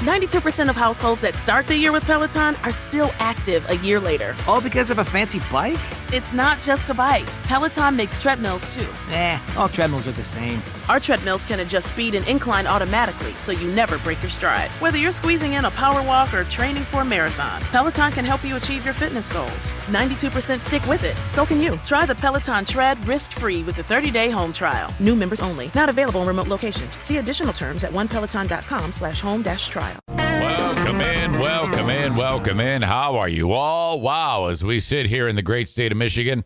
92% of households that start the year with Peloton are still active a year later. All because of a fancy bike? It's not just a bike. Peloton makes treadmills, too. All treadmills are the same. Our treadmills can adjust speed and incline automatically, so you never break your stride. Whether you're squeezing in a power walk or training for a marathon, Peloton can help you achieve your fitness goals. 92% stick with it. So can you. Try the Peloton Tread risk-free with the 30-day home trial. New members only. Not available in remote locations. See additional terms at onepeloton.com/home-trial. Welcome in. How are you all? Wow, as we sit here in the great state of Michigan,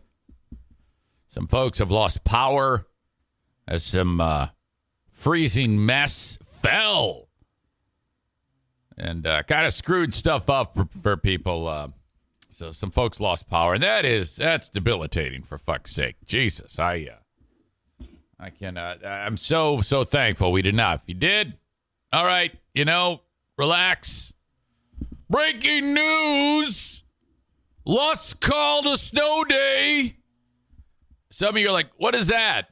some folks have lost power as some freezing mess fell and kind of screwed stuff up for people. So some folks lost power, and that's debilitating, for fuck's sake. Jesus, I cannot. I'm so thankful we did not. If you did, all right, relax. Breaking news. Lusk called a snow day. Some of you are like, what is that?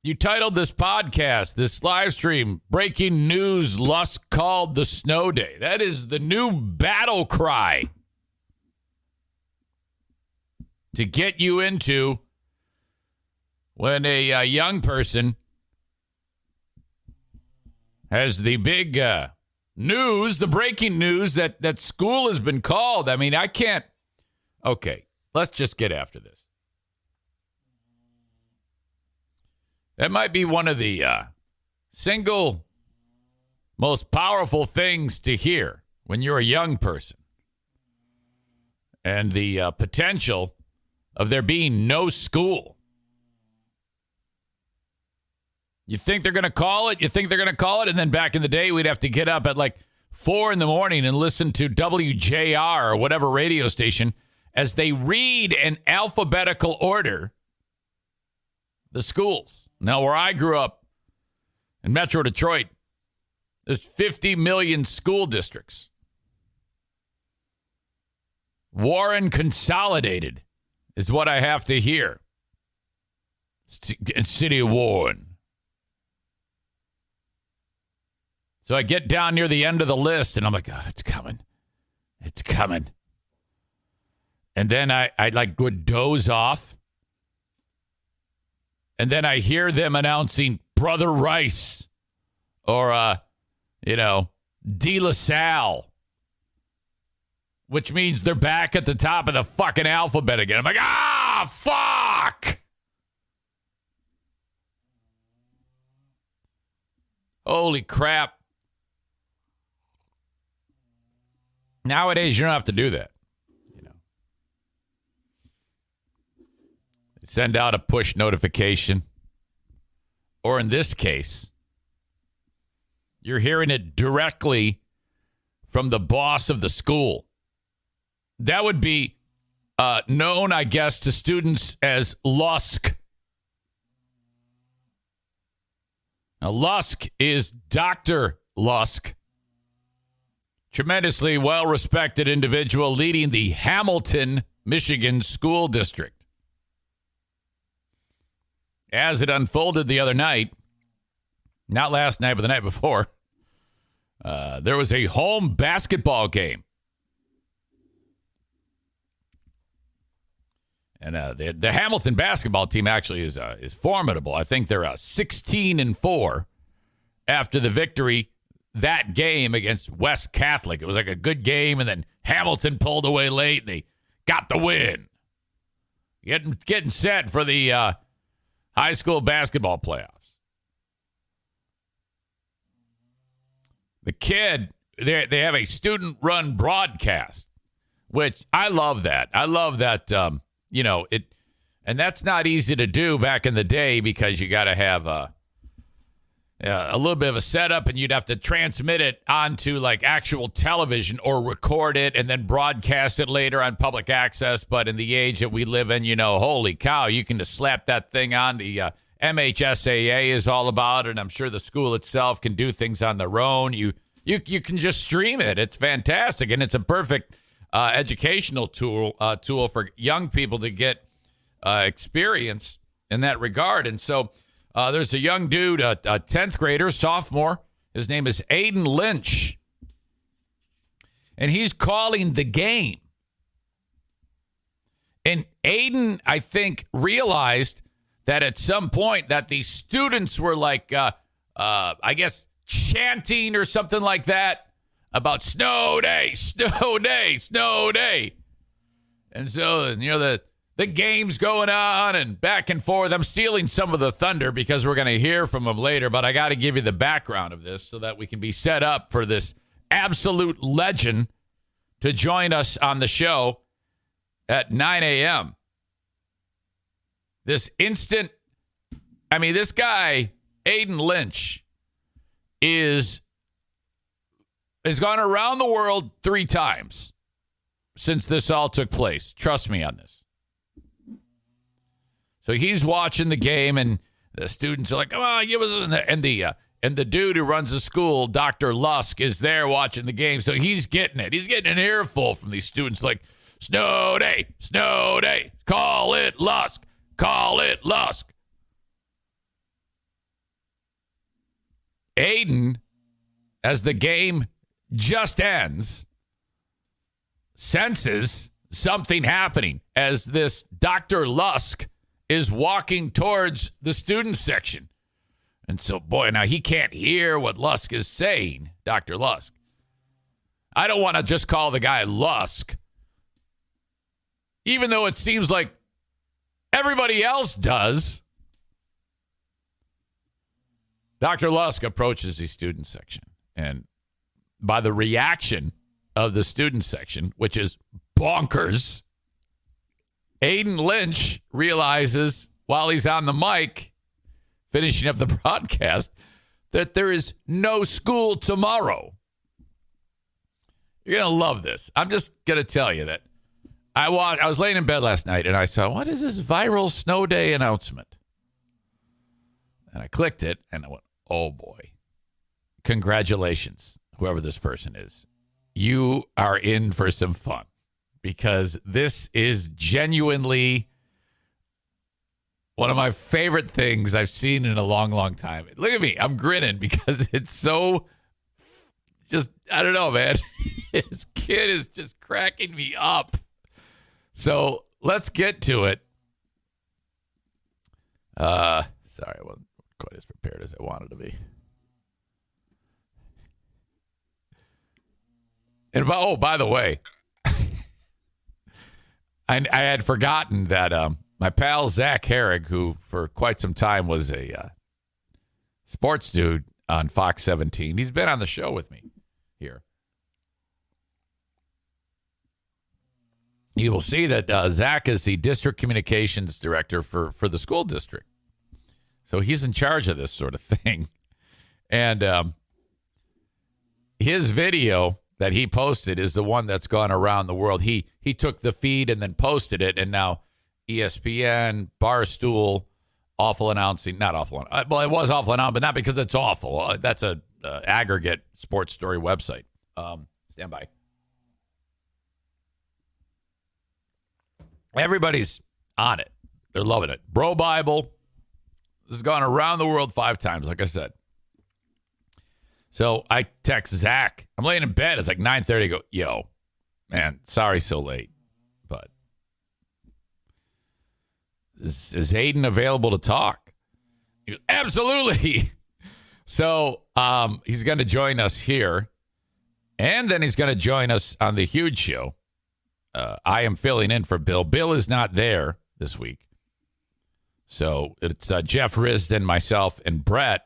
You titled this podcast, this live stream, Breaking News, Lusk called the snow day. That is the new battle cry to get you into when a young person has the big news, the breaking news that school has been called. I mean, I can't. Okay, let's just get after this. That might be one of the single most powerful things to hear when you're a young person. And the potential of there being no school. You think they're going to call it? And then back in the day, we'd have to get up at like 4 a.m. and listen to WJR or whatever radio station as they read in alphabetical order the schools. Now, where I grew up in Metro Detroit, there's 50 million school districts. Warren Consolidated is what I have to hear. City of Warren. So I get down near the end of the list, and I'm like, oh, it's coming. It's coming. And then I would doze off. And then I hear them announcing Brother Rice or, De La Salle, which means they're back at the top of the fucking alphabet again. I'm like, fuck! Holy crap. Nowadays, you don't have to do that. Send out a push notification. Or in this case, you're hearing it directly from the boss of the school. That would be known, I guess, to students as Lusk. Now, Lusk is Dr. Lusk. Tremendously well-respected individual leading the Hamilton, Michigan School District. As it unfolded the other night, not last night, but the night before, there was a home basketball game. And the Hamilton basketball team actually is formidable. I think they're 16-4 after the victory that game against West Catholic. It was like a good game, and then Hamilton pulled away late, and they got the win. Getting set for the high school basketball playoffs. The kid, they have a student-run broadcast, which I love that. I love that, it, and that's not easy to do back in the day because you got to have a little bit of a setup, and you'd have to transmit it onto like actual television or record it and then broadcast it later on public access. But in the age that we live in, holy cow, you can just slap that thing on. The MHSAA is all about it, and I'm sure the school itself can do things on their own. You can just stream it. It's fantastic, and it's a perfect educational tool for young people to get experience in that regard. And so there's a young dude, a 10th grader, sophomore. His name is Aiden Lynch. and he's calling the game. And Aiden, I think, realized that at some point that the students were like, I guess, chanting or something like that about snow day, snow day, snow day. And so, the game's going on and back and forth. I'm stealing some of the thunder because we're going to hear from him later, but I got to give you the background of this so that we can be set up for this absolute legend to join us on the show at 9 a.m. This guy, Aiden Lynch, has gone around the world 3 times since this all took place. Trust me on this. So he's watching the game, and the students are like, "Come on, give us!" And the dude who runs the school, Dr. Lusk, is there watching the game. So he's getting it. He's getting an earful from these students, like, "Snow day, snow day. Call it Lusk. Call it Lusk." Aiden, as the game just ends, senses something happening as this Dr. Lusk is walking towards the student section. And so, boy, now he can't hear what Lusk is saying, Dr. Lusk. I don't want to just call the guy Lusk, even though it seems like everybody else does. Dr. Lusk approaches the student section, and by the reaction of the student section, which is bonkers, Aiden Lynch realizes while he's on the mic finishing up the broadcast that there is no school tomorrow. You're going to love this. I'm just going to tell you that I was laying in bed last night and I saw, what is this viral snow day announcement? And I clicked it and I went, oh boy, congratulations, whoever this person is. You are in for some fun because this is genuinely one of my favorite things I've seen in a long, long time. Look at me. I'm grinning because it's so just, I don't know, man. This kid is just cracking me up. So let's get to it. Sorry, I wasn't quite as prepared as I wanted to be. And by the way, I had forgotten that my pal Zach Herrig, who for quite some time was a sports dude on Fox 17, he's been on the show with me here. You will see that Zach is the district communications director for the school district. So he's in charge of this sort of thing. And his video that he posted is the one that's gone around the world. He took the feed and then posted it, and now ESPN, Barstool, Awful Announcing, not Awful. Well, it was Awful Announcing, but not because it's awful. That's a aggregate sports story website. Stand by. Everybody's on it. They're loving it. Bro Bible. This has gone around the world 5 times, like I said. So I text Zach. I'm laying in bed. It's like 9:30. I go, yo, man, sorry so late. But is Aiden available to talk? He goes, absolutely. So he's going to join us here. And then he's going to join us on the huge show. I am filling in for Bill. Bill is not there this week. So it's Jeff Risden, myself, and Brett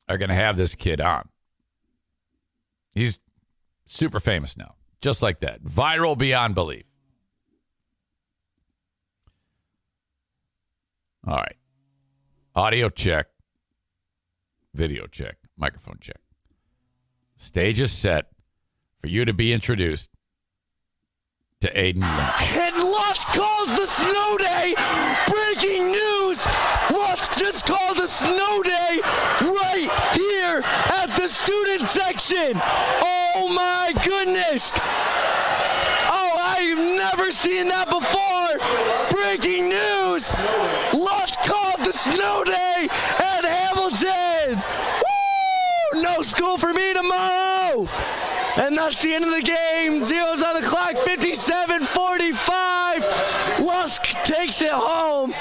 are going to have this kid on. He's super famous now. Just like that. Viral beyond belief. All right. Audio check. Video check. Microphone check. Stage is set for you to be introduced to Aiden Lynch. And Lusk calls the snow day. Breaking news. Lusk just called a snow day right here at the student section. Oh my goodness. Oh, I've never seen that before. Breaking news. Lusk called the snow day at Hamilton. Woo! No school for me tomorrow. And that's the end of the game. Zeros on the clock, 57-45. Lusk takes it home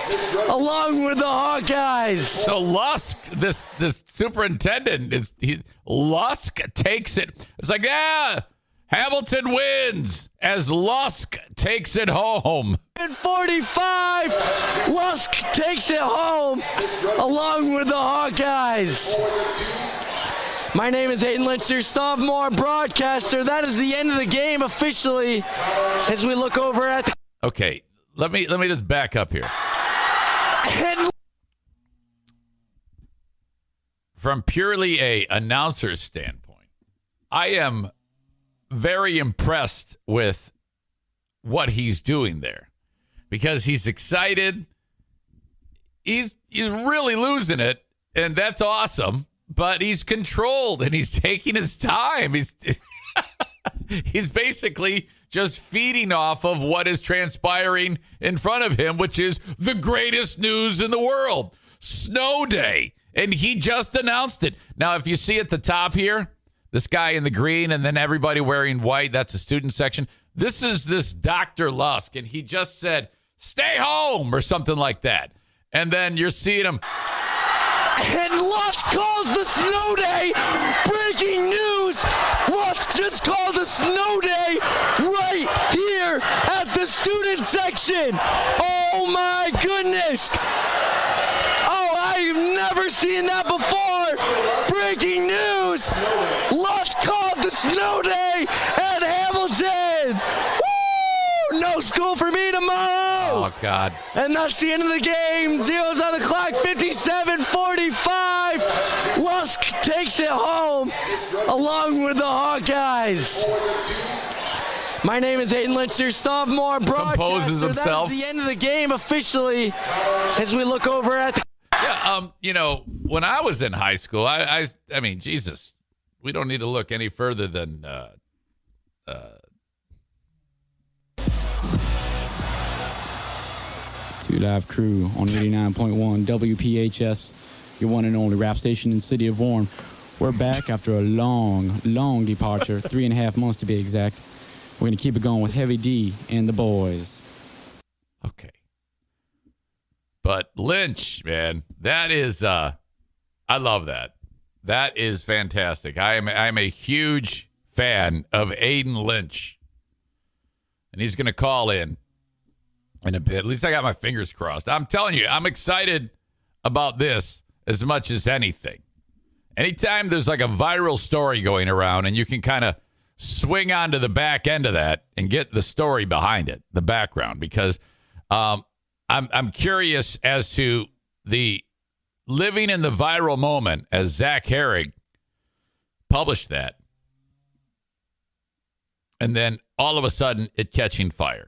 along with the Hawkeyes. So Lusk, this superintendent, Lusk takes it. It's like, yeah, Hamilton wins as Lusk takes it home. 45, Lusk takes it home along with the Hawkeyes. My name is Hayden Lynch, your sophomore broadcaster. That is the end of the game officially as we look over at the... Okay, let me just back up here. And from purely a announcer standpoint, I am very impressed with what he's doing there because he's excited. He's really losing it, and that's awesome. But he's controlled and he's taking his time. He's basically just feeding off of what is transpiring in front of him, which is the greatest news in the world, snow day. And he just announced it. Now, if you see at the top here, this guy in the green and then everybody wearing white, that's the student section. This is this Dr. Lusk, and he just said, stay home or something like that. And then you're seeing him. And Lusk calls the snow day. Breaking news. Lusk just called a snow day right here at the student section. Oh my goodness. Oh, I've never seen that before. Breaking news. Lusk called the snow day at Hamilton. Woo! No school for me tomorrow. Oh, God. And that's the end of the game. Zeros on the clock, 57-45. Lusk takes it home along with the Hawkeyes. My name is Hayden Lynch, your sophomore broadcaster. Composes himself. That is the end of the game officially as we look over at the... Yeah, when I was in high school, I mean, Jesus, we don't need to look any further than... Two Live Crew on 89.1 WPHS, your one and only rap station in the city of Warren. We're back after a long departure, 3.5 months to be exact. We're going to keep it going with Heavy D and the boys. Okay. But Lynch, man, that is, I love that. That is fantastic. I'm a huge fan of Aiden Lynch. And he's going to call in a bit. At least I got my fingers crossed. I'm telling you, I'm excited about this as much as anything. Anytime there's like a viral story going around and you can kind of swing onto the back end of that and get the story behind it, the background, because I'm curious as to the living in the viral moment as Zach Herrig published that. And then all of a sudden it catching fire.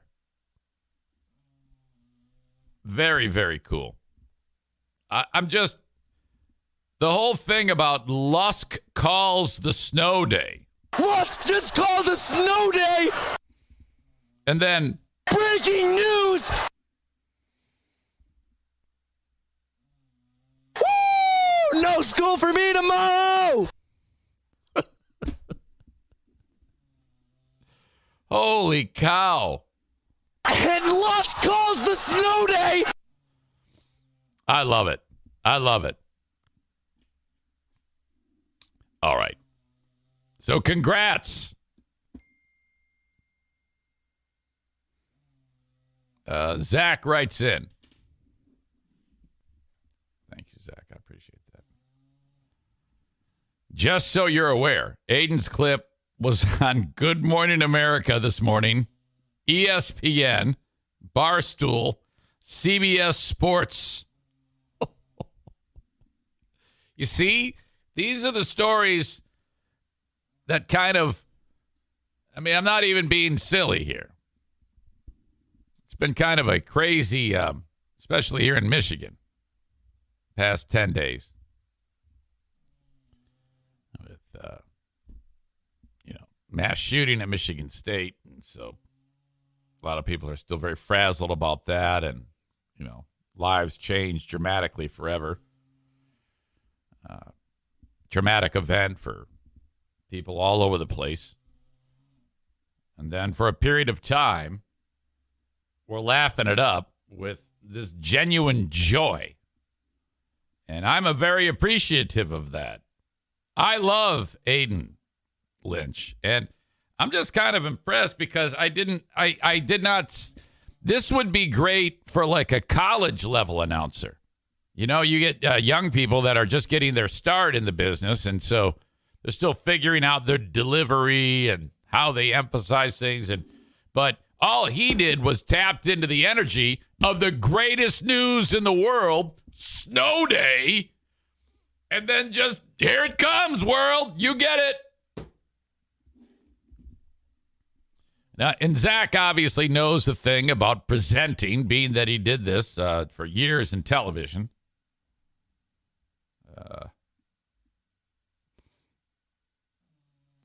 Very, very cool. I'm just, the whole thing about Lusk calls the snow day. Lusk just called a snow day. And then Breaking news. Woo! No school for me tomorrow. holy cow. And Lusk calls the snow day. I love it. I love it. All right. So congrats. Zach writes in. Thank you, Zach. I appreciate that. Just so you're aware, Aiden's clip was on Good Morning America this morning, ESPN, Barstool, CBS Sports. You see, these are the stories that kind of, I mean, I'm not even being silly here. It's been kind of a crazy, especially here in Michigan, past 10 days. With, mass shooting at Michigan State. And so a lot of people are still very frazzled about that. And, lives changed dramatically forever. Dramatic event for people all over the place. And then for a period of time, we're laughing it up with this genuine joy. And I'm a very appreciative of that. I love Aiden Lynch. And I'm just kind of impressed because I did not. This would be great for like a college level announcer. You know, you get young people that are just getting their start in the business. And so they're still figuring out their delivery and how they emphasize things. But all he did was tapped into the energy of the greatest news in the world, Snow Day. And then just, here it comes, world. You get it. Now, and Zach obviously knows the thing about presenting, being that he did this for years in television.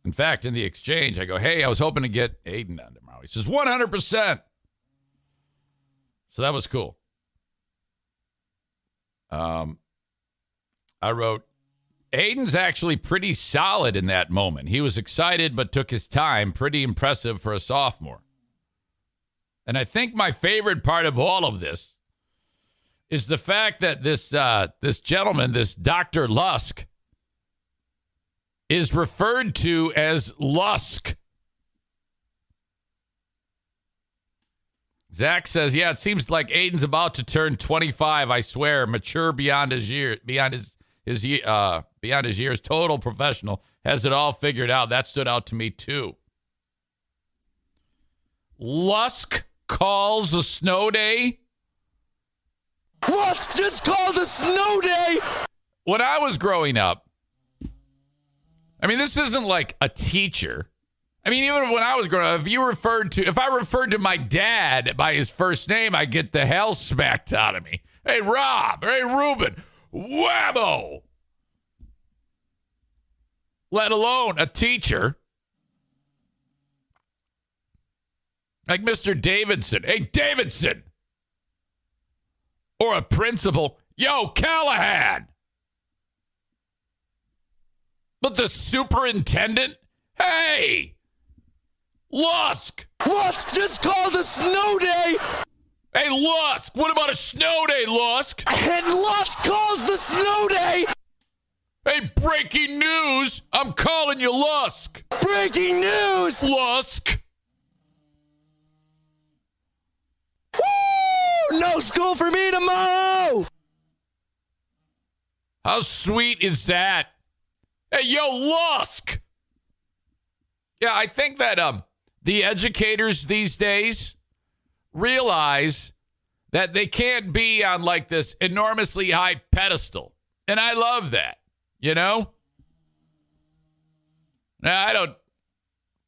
In fact, in the exchange, I go, hey, I was hoping to get Aiden on tomorrow. He says, 100%. So that was cool. I wrote, Aiden's actually pretty solid in that moment. He was excited, but took his time. Pretty impressive for a sophomore. And I think my favorite part of all of this is the fact that this gentleman, this Dr. Lusk, is referred to as Lusk. Zach says, yeah, it seems like Aiden's about to turn 25, I swear, mature beyond his years, beyond his years, total professional, has it all figured out. That stood out to me too. Lusk calls a snow day. Lusk just called a snow day. When I was growing up, I mean, this isn't like a teacher. I mean, even when I was growing up, if I referred to my dad by his first name, I get the hell smacked out of me. Hey, Rob. Hey, Ruben. Whammo. Let alone a teacher. Like Mr. Davidson. Hey, Davidson. Or a principal. Yo, Callahan. But the superintendent? Hey! Lusk! Lusk just called a snow day! Hey, Lusk! What about a snow day, Lusk? And Lusk calls the snow day! Hey, breaking news! I'm calling you Lusk! Breaking news! Lusk! Woo! No school for me tomorrow! How sweet is that? Hey, yo, Lusk! Yeah, I think that the educators these days realize that they can't be on like this enormously high pedestal. And I love that, you know? Now,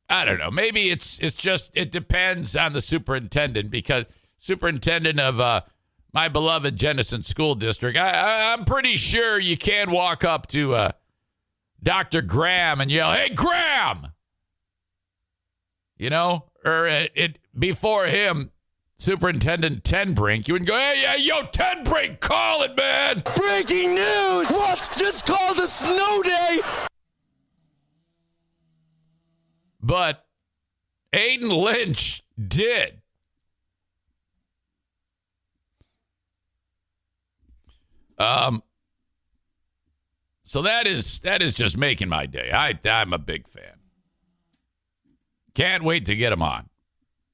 I don't know. Maybe it's just, it depends on the superintendent, because superintendent of my beloved Jennison School District, I'm pretty sure you can walk up to Dr. Graham and yell, hey, Graham! You know, or before him, Superintendent Tenbrink, you would go, hey, yeah, yo, Tenbrink, call it, man! Breaking news! Lusk just called a snow day! But Aiden Lynch did. So that is just making my day. I'm a big fan. Can't wait to get him on.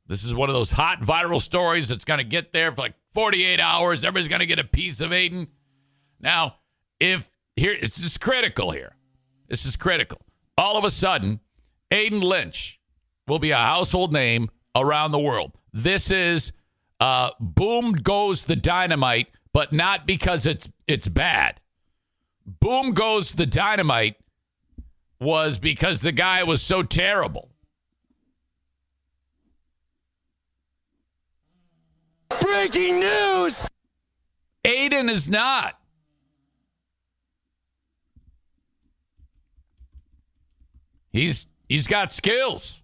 This is one of those hot viral stories that's going to get there for like 48 hours. Everybody's going to get a piece of Aiden. Now, it's just critical here. This is critical. All of a sudden, Aiden Lynch will be a household name around the world. This is boom goes the dynamite, but not because it's bad. Boom goes the dynamite was because the guy was so terrible. Breaking news! Aiden is not. He's got skills.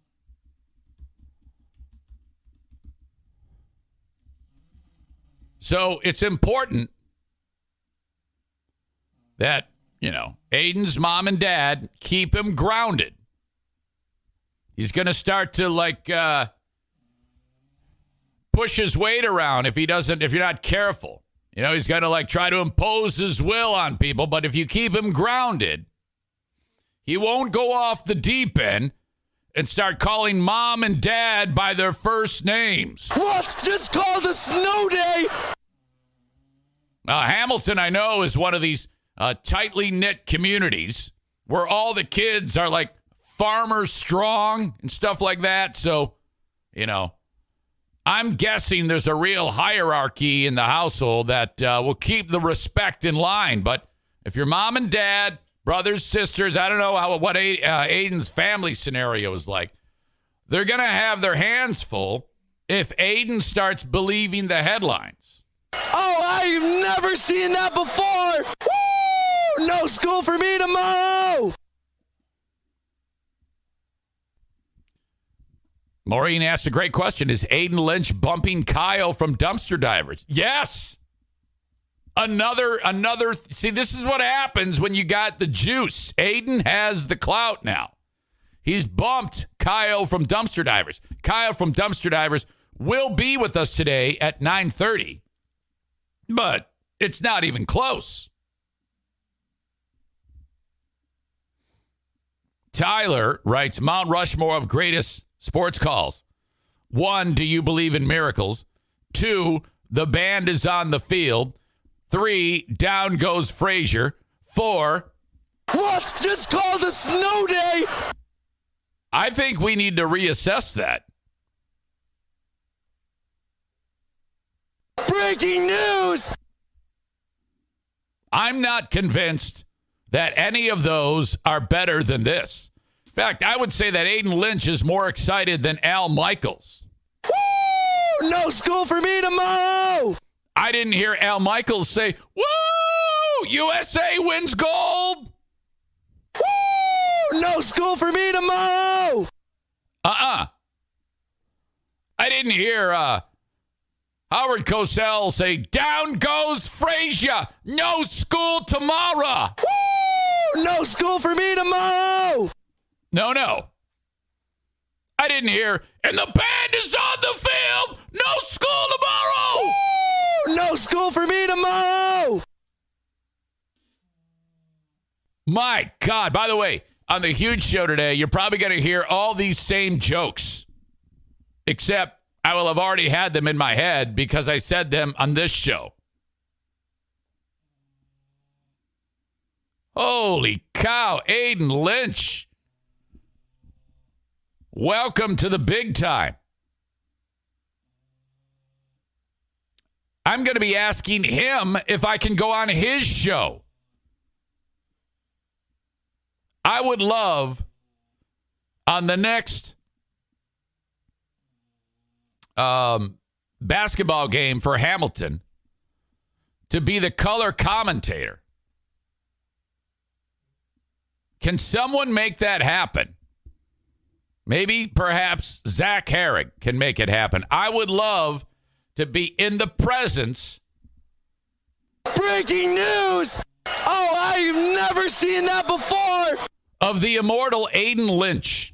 So it's important that, Aiden's mom and dad keep him grounded. He's going to start to push his weight around if you're not careful. He's going to try to impose his will on people, but if you keep him grounded, he won't go off the deep end and start calling mom and dad by their first names. Lusk just called a snow day. Hamilton, I know, is one of these tightly knit communities where all the kids are farmer strong and stuff like that. So, I'm guessing there's a real hierarchy in the household that will keep the respect in line. But if your mom and dad, brothers, sisters, I don't know what Aiden's family scenario is like, they're going to have their hands full if Aiden starts believing the headlines. Oh, I've never seen that before. Woo! No school for me tomorrow. Maureen asked a great question. Is Aiden Lynch bumping Kyle from Dumpster Divers? Yes. Another. See, this is what happens when you got the juice. Aiden has the clout now. He's bumped Kyle from Dumpster Divers. Kyle from Dumpster Divers will be with us today at 9:30, but it's not even close. Tyler writes, Mount Rushmore of greatest sports calls. 1, do you believe in miracles? 2, the band is on the field. 3, down goes Frazier. 4, Lusk just called a snow day. I think we need to reassess that. Breaking news. I'm not convinced that any of those are better than this. In fact, I would say that Aiden Lynch is more excited than Al Michaels. Woo! No school for me tomorrow. I didn't hear Al Michaels say, woo! USA wins gold. Woo! No school for me tomorrow. I didn't hear Howard Cosell say, down goes Frazier. No school tomorrow. Woo! No school for me tomorrow. No. I didn't hear, and the band is on the field. No school tomorrow. Woo! No school for me tomorrow. My God. By the way, on the huge show today, you're probably going to hear all these same jokes, except I will have already had them in my head because I said them on this show. Holy cow, Aiden Lynch. Welcome to the big time. I'm going to be asking him if I can go on his show. I would love on the next basketball game for Hamilton to be the color commentator. Can someone make that happen? Maybe, perhaps, Zach Herring can make it happen. I would love to be in the presence. Breaking news! Oh, I've never seen that before! Of the immortal Aiden Lynch.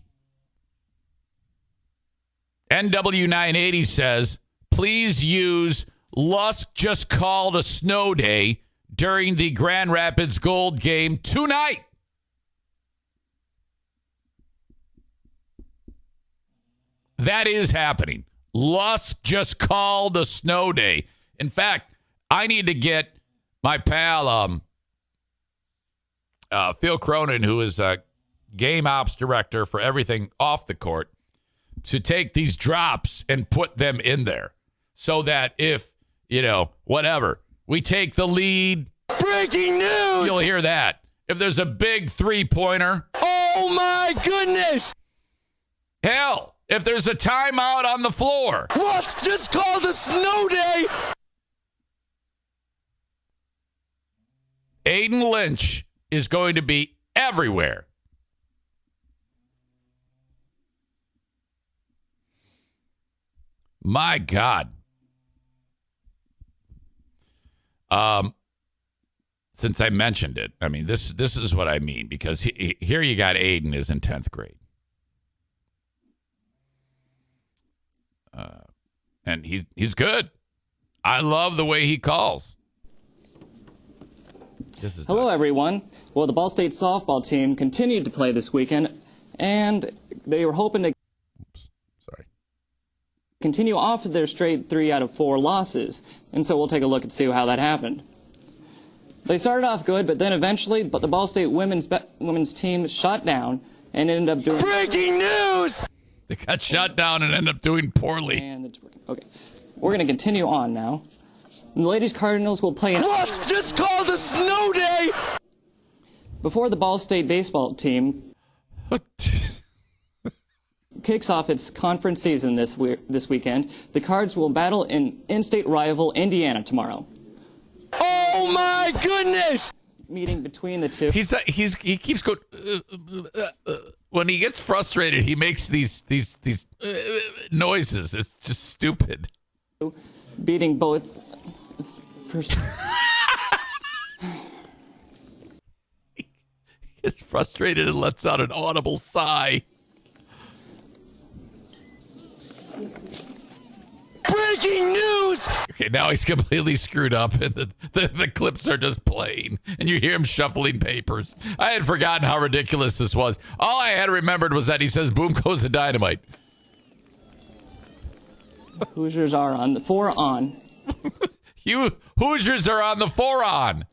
NW980 says, please use Lusk just called a snow day during the Grand Rapids Gold game tonight. That is happening. Lusk just called a snow day. In fact, I need to get my pal, Phil Cronin, who is a game ops director for everything off the court, to take these drops and put them in there so that if, whatever, we take the lead. Breaking news! You'll hear that. If there's a big three-pointer. Oh, my goodness! Hell, if there's a timeout on the floor. Lusk just called a snow day. Aiden Lynch is going to be everywhere. My God. Since I mentioned it, I mean, this is what I mean, because here you got Aiden is in 10th grade. and he's good. I love the way he calls. Hello, everyone. Well, the Ball State softball team continued to play this weekend, and they were hoping to continue off of their straight 3 out of 4 losses. And so we'll take a look and see how that happened. They started off good, but then eventually the Ball State women's team shut down and ended up doing... Breaking news! They got shot down and ended up doing poorly. Okay. We're going to continue on now. And the ladies Cardinals will play... Lusk just called a snow day! Before the Ball State baseball team kicks off its conference season this weekend, the Cards will battle an in-state rival Indiana tomorrow. Oh my goodness! Meeting between the two. He keeps going. When he gets frustrated, he makes these noises. It's just stupid. Beating both. He gets frustrated and lets out an audible sigh. Breaking news! Okay, now he's completely screwed up, and the clips are just playing, and you hear him shuffling papers. I had forgotten how ridiculous this was. All I had remembered was that he says, "Boom goes the dynamite." Hoosiers are on the 4 on. Hoosiers are on the 4 on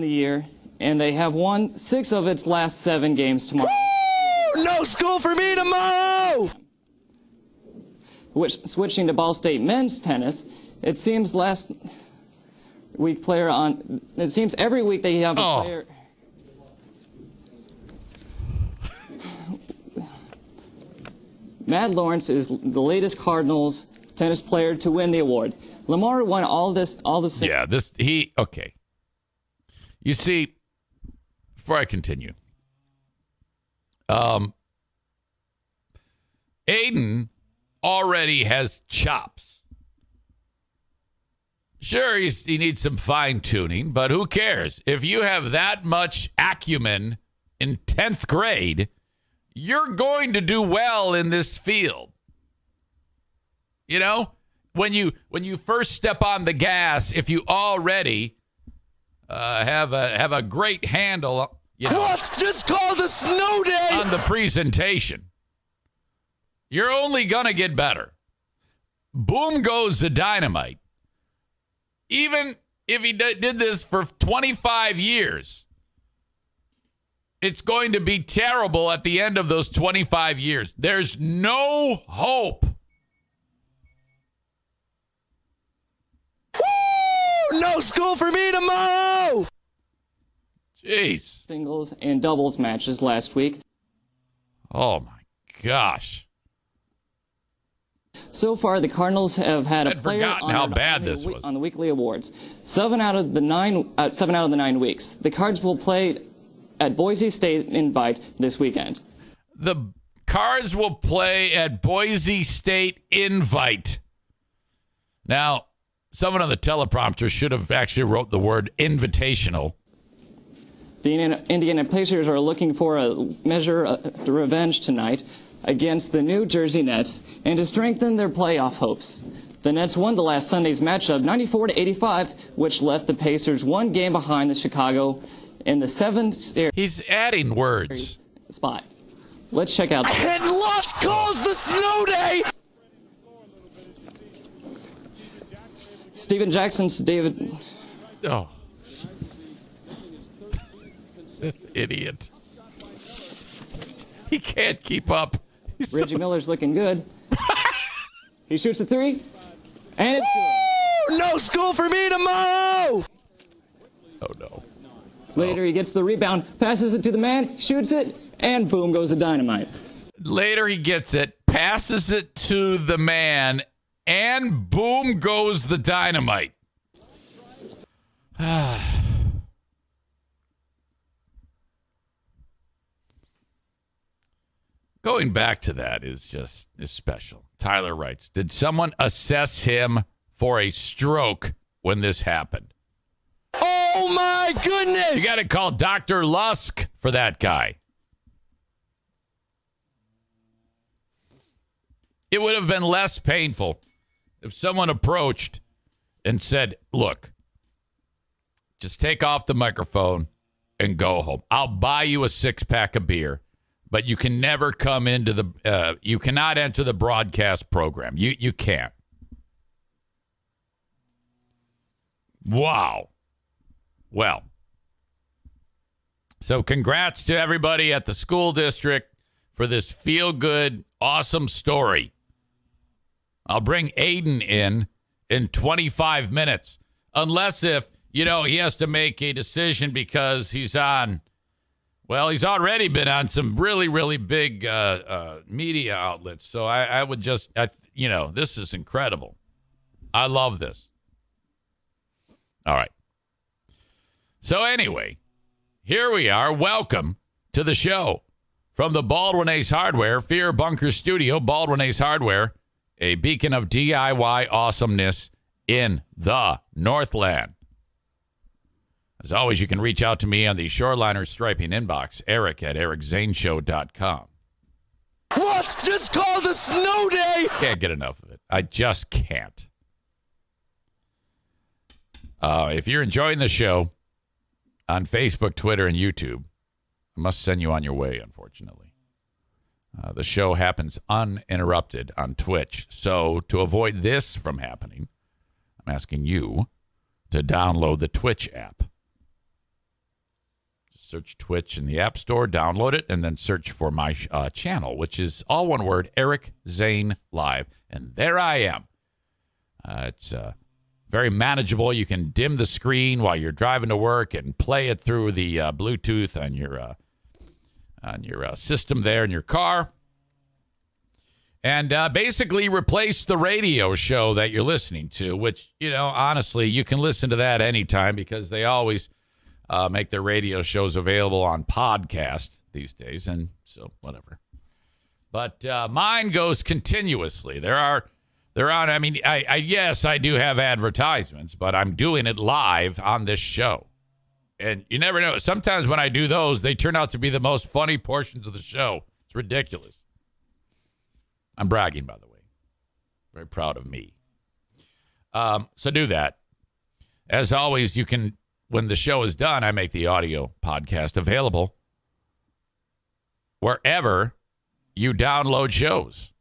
the year, and they have won 6 of its last 7 games tomorrow. Woo! No school for me tomorrow! Switching to Ball State men's tennis, it seems it seems every week they have a player. Matt Lawrence is the latest Cardinals tennis player to win the award. Lamar won all this. Yeah, okay. You see, before I continue, Aiden already has chops. Sure, he needs some fine tuning, but who cares? If you have that much acumen in 10th grade, you're going to do well in this field. You know, when you first step on the gas, if you already have a great handle, Lusk just called a snow day on the presentation, you're only going to get better. Boom goes the dynamite. Even if he did this for 25 years, it's going to be terrible at the end of those 25 years. There's no hope. Woo! No school for me tomorrow! Jeez. Singles and doubles matches last week. Oh, my gosh. So far, the Cardinals have had a player how bad this was on the weekly awards. 7 out of the 9 weeks. The Cards will play at Boise State Invite this weekend. The Cards will play at Boise State Invite. Now, someone on the teleprompter should have actually wrote the word invitational. The Indiana Pacers are looking for a measure of revenge tonight against the New Jersey Nets and to strengthen their playoff hopes. The Nets won the last Sunday's matchup 94-85, which left the Pacers 1 game behind the Chicago in the 7th He's adding words. spot. Let's check out. And Lusk calls the snow day! Steven Jackson's David. Oh. This idiot. He can't keep up. Reggie Miller's looking good. He shoots a 3, and it's good. No school for me tomorrow! Oh, no. Later, he gets the rebound, passes it to the man, shoots it, and boom goes the dynamite. Later, he gets it, passes it to the man, and boom goes the dynamite. Going back to that is special. Tyler writes, did someone assess him for a stroke when this happened? Oh my goodness! You got to call Dr. Lusk for that guy. It would have been less painful if someone approached and said, look, just take off the microphone and go home. I'll buy you a 6-pack of beer, but you can never come into the, you cannot enter the broadcast program. You can't. Wow. Well, so congrats to everybody at the school district for this feel-good, awesome story. I'll bring Aiden in 25 minutes, unless if, he has to make a decision because he's already been on some really, really big media outlets. So I would just, this is incredible. I love this. All right. So anyway, here we are. Welcome to the show from the Baldwin Ace Hardware Fear Bunker Studio. Baldwin Ace Hardware, a beacon of DIY awesomeness in the Northland. As always, you can reach out to me on the Shoreliner Striping inbox, Eric at ericzaneshow.com. Lusk just called a snow day. Can't get enough of it. I just can't. If you're enjoying the show on Facebook, Twitter, and YouTube, I must send you on your way, unfortunately. The show happens uninterrupted on Twitch. So to avoid this from happening, I'm asking you to download the Twitch app. Search Twitch in the App Store, download it, and then search for my channel, which is all one word, Eric Zane Live. And there I am. It's very manageable. You can dim the screen while you're driving to work and play it through the Bluetooth on your system there in your car. And basically replace the radio show that you're listening to, which, honestly, you can listen to that anytime because they always make their radio shows available on podcast these days. And so whatever. But mine goes continuously. Yes, I do have advertisements, but I'm doing it live on this show. And you never know. Sometimes when I do those, they turn out to be the most funny portions of the show. It's ridiculous. I'm bragging, by the way. Very proud of me. So do that. As always, you can, when the show is done, I make the audio podcast available wherever you download shows.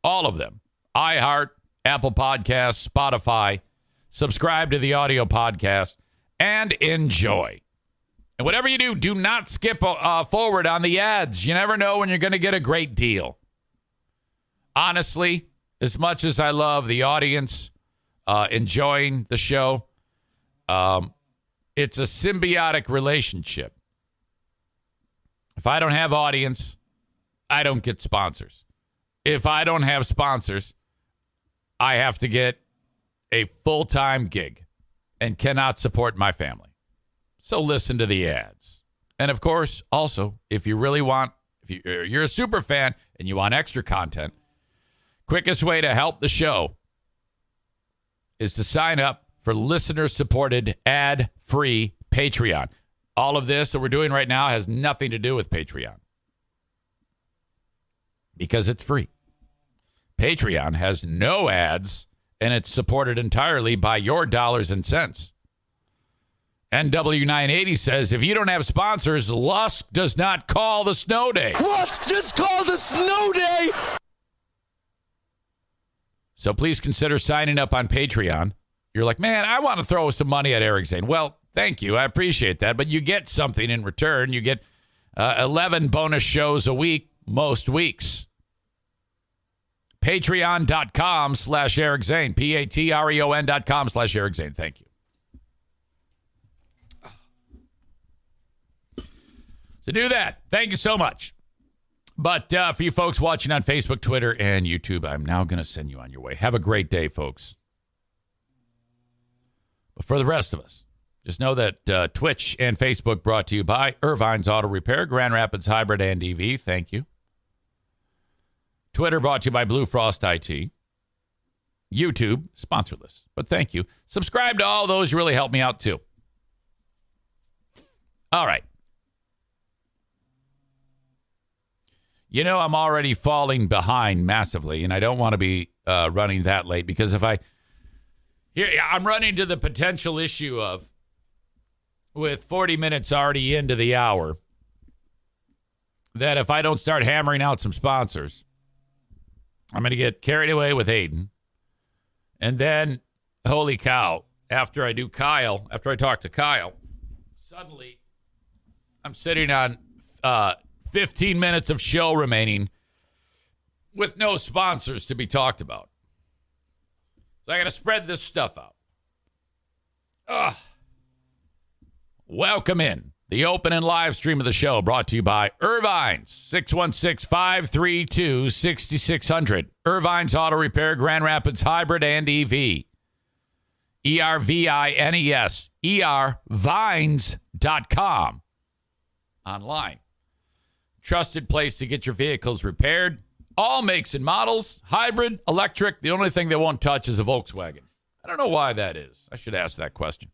All of them. iHeart, Apple Podcasts, Spotify. Subscribe to the audio podcast and enjoy. And whatever you do, do not skip forward on the ads. You never know when you're going to get a great deal. Honestly, as much as I love the audience enjoying the show, it's a symbiotic relationship. If I don't have audience, I don't get sponsors. If I don't have sponsors, I have to get a full-time gig and cannot support my family. So listen to the ads. And of course, also, if you really want, if you're a super fan and you want extra content, quickest way to help the show is to sign up for listener-supported, ad-free Patreon. All of this that we're doing right now has nothing to do with Patreon because it's free. Patreon has no ads, and it's supported entirely by your dollars and cents. NW980 says, if you don't have sponsors, Lusk does not call the snow day. Lusk just called a snow day. So please consider signing up on Patreon. You're like, man, I want to throw some money at Eric Zane. Well, thank you. I appreciate that. But you get something in return. You get 11 bonus shows a week, most weeks. Patreon.com/Eric Zane. Patreon.com/Eric Zane. Thank you. So do that. Thank you so much. But for you folks watching on Facebook, Twitter, and YouTube, I'm now going to send you on your way. Have a great day, folks. But for the rest of us, just know that Twitch and Facebook brought to you by Irvine's Auto Repair, Grand Rapids Hybrid and EV. Thank you. Twitter brought to you by Blue Frost IT. YouTube, sponsorless, but thank you. Subscribe to all those. You really help me out, too. All right. You know, I'm already falling behind massively, and I don't want to be running that late because I'm running to the potential issue of, with 40 minutes already into the hour, that if I don't start hammering out some sponsors, I'm going to get carried away with Aiden. And then, holy cow, after I talk to Kyle, suddenly I'm sitting on 15 minutes of show remaining with no sponsors to be talked about. So I got to spread this stuff out. Ugh. Welcome in. The open and live stream of the show brought to you by Irvine's, 616-532-6600. Irvine's Auto Repair, Grand Rapids Hybrid and EV. ERVINES, ervines.com. Online. Trusted place to get your vehicles repaired. All makes and models, hybrid, electric. The only thing they won't touch is a Volkswagen. I don't know why that is. I should ask that question.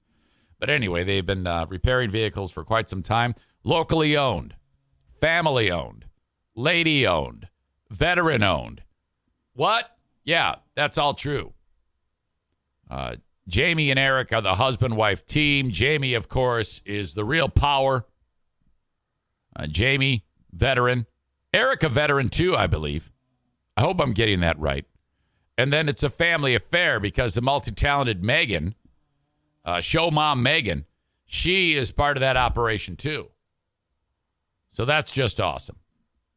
But anyway, they've been repairing vehicles for quite some time. Locally owned, family owned, lady owned, veteran owned. What? Yeah, that's all true. Jamie and Eric are the husband-wife team. Jamie, of course, is the real power. Jamie, veteran. Eric, a veteran too, I believe. I hope I'm getting that right. And then it's a family affair because the multi-talented Megan, show mom Megan, she is part of that operation too. So that's just awesome.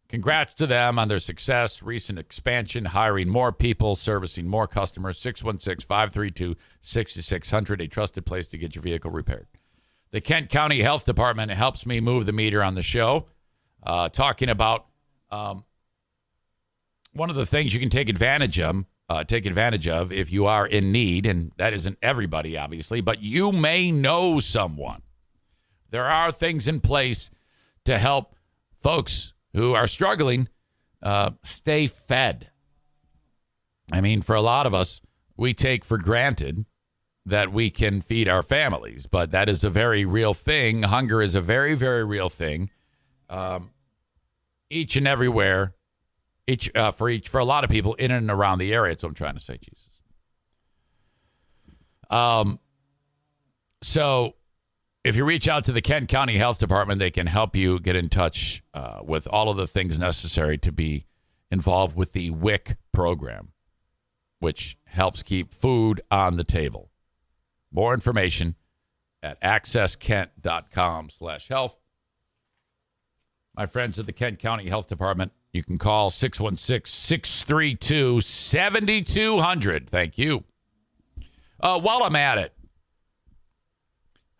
Congrats to them on their success, recent expansion, hiring more people, servicing more customers. 616-532-6600, a trusted place to get your vehicle repaired. The Kent County Health Department helps me move the meter on the show, talking about one of the things you can take advantage of if you are in need, and that isn't everybody, obviously, but you may know someone. There are things in place to help folks who are struggling stay fed. I mean, for a lot of us, we take for granted that we can feed our families, but that is a very real thing. Hunger is a very, very real thing. Each and everywhere. For a lot of people in and around the area. That's what I'm trying to say, Jesus. So if you reach out to the Kent County Health Department, they can help you get in touch with all of the things necessary to be involved with the WIC program, which helps keep food on the table. More information at accesskent.com/health. My friends at the Kent County Health Department, you can call 616-632-7200. Thank you. While I'm at it,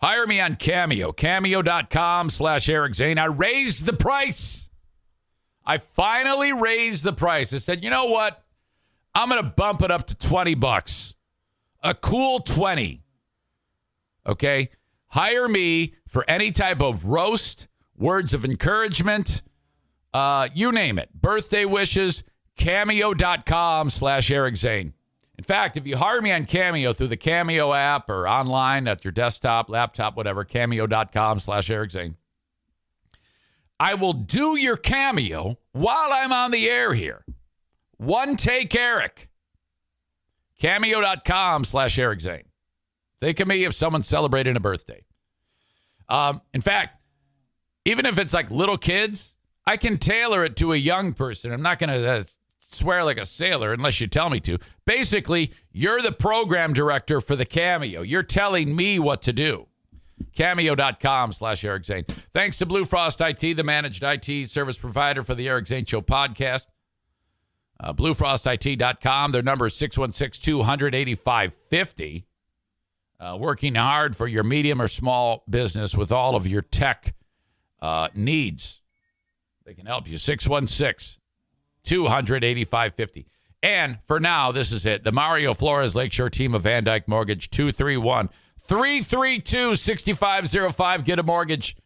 hire me on Cameo. Cameo.com/Eric Zane. I raised the price. I finally raised the price. I said, you know what? I'm going to bump it up to $20. A cool 20. Okay? Hire me for any type of roast, words of encouragement, you name it. Birthday wishes, cameo.com/Eric Zane. In fact, if you hire me on Cameo through the Cameo app or online at your desktop, laptop, whatever, cameo.com/Eric Zane, I will do your Cameo while I'm on the air here. One take Eric. Cameo.com/Eric Zane. Think of me if someone's celebrating a birthday. In fact, even if it's like little kids, I can tailor it to a young person. I'm not going to swear like a sailor unless you tell me to. Basically, you're the program director for the Cameo. You're telling me what to do. Cameo.com/Eric Zane. Thanks to Blue Frost IT, the managed IT service provider for the Eric Zane Show podcast. BlueFrostIT.com. Their number is 616-200-8550. Working hard for your medium or small business with all of your tech needs. They can help you. 616-200-8550. And for now, this is it. The Mario Flores Lakeshore team of Van Dyke Mortgage, 231-332-6505. Get a mortgage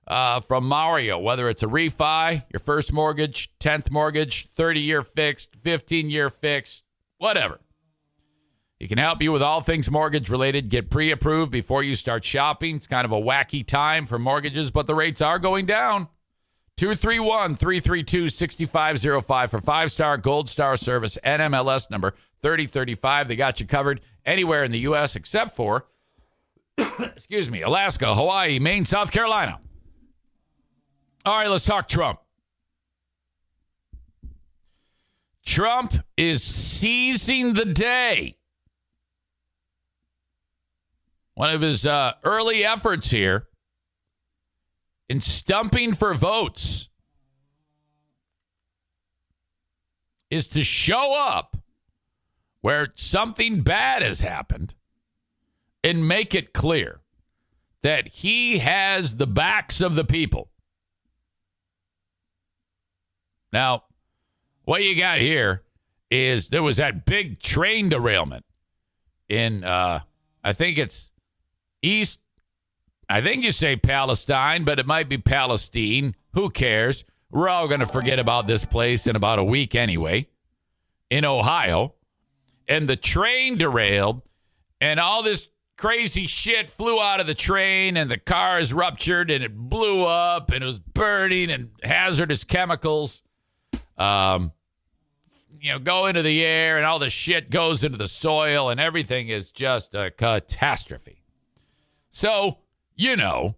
from Mario, whether it's a refi, your first mortgage, 10th mortgage, 30-year fixed, 15-year fixed, whatever. He can help you with all things mortgage related. Get pre-approved before you start shopping. It's kind of a wacky time for mortgages, but the rates are going down. 231-332-6505 for 5-star Gold Star service, NMLS number 3035. They got you covered anywhere in the U.S. except for, Alaska, Hawaii, Maine, South Carolina. All right, let's talk Trump. Trump is seizing the day. One of his early efforts here in stumping for votes is to show up where something bad has happened and make it clear that he has the backs of the people. Now, what you got here is there was that big train derailment in, I think it's East, I think you say Palestine, but it might be Palestine. Who cares? We're all going to forget about this place in about a week anyway, in Ohio. And the train derailed, and all this crazy shit flew out of the train, and the cars ruptured, and it blew up, and it was burning, and hazardous chemicals, go into the air, and all the shit goes into the soil, and everything is just a catastrophe. So, Aaron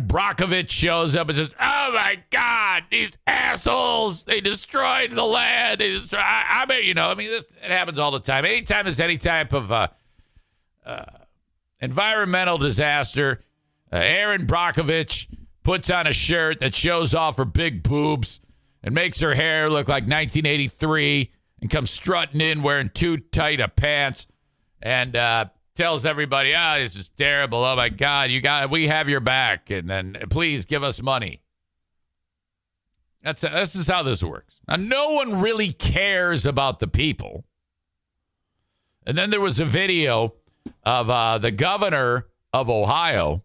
Brockovich shows up and says, "Oh my God, these assholes! They destroyed the land. It happens all the time. Anytime there's any type of environmental disaster, Aaron Brockovich puts on a shirt that shows off her big boobs and makes her hair look like 1983 and comes strutting in wearing too tight of pants and tells everybody, this is terrible. Oh my God, we have your back, and then please give us money." This is how this works. Now, no one really cares about the people. And then there was a video of the governor of Ohio,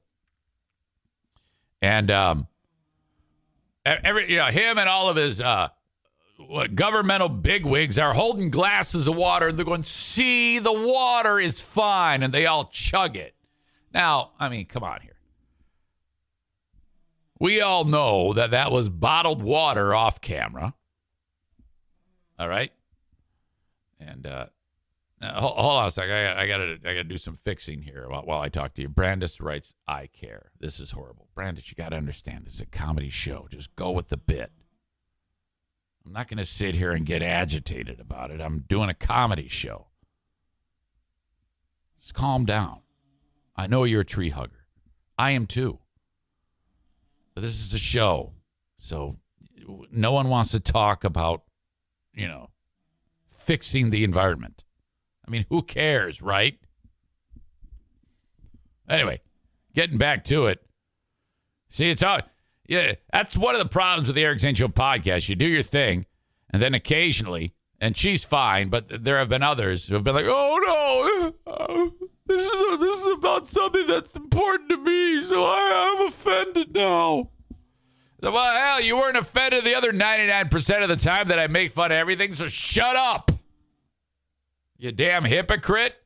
and him and all of his governmental bigwigs are holding glasses of water, and they're going, "See, the water is fine," and they all chug it. Now, come on here. We all know that was bottled water off camera. All right? And hold on a second. I gotta do some fixing here while I talk to you. Brandis writes, "I care. This is horrible." Brandis, you got to understand, this is a comedy show. Just go with the bit. I'm not going to sit here and get agitated about it. I'm doing a comedy show. Just calm down. I know you're a tree hugger. I am too. But this is a show. So no one wants to talk about, fixing the environment. Who cares, right? Anyway, getting back to it. See, that's one of the problems with the Eric Zane Show podcast. You do your thing, and then occasionally, and she's fine, but there have been others who have been like, "Oh no, this is about something that's important to me, so I'm offended now." Well, hell, you weren't offended the other 99% of the time that I make fun of everything, so shut up, you damn hypocrite.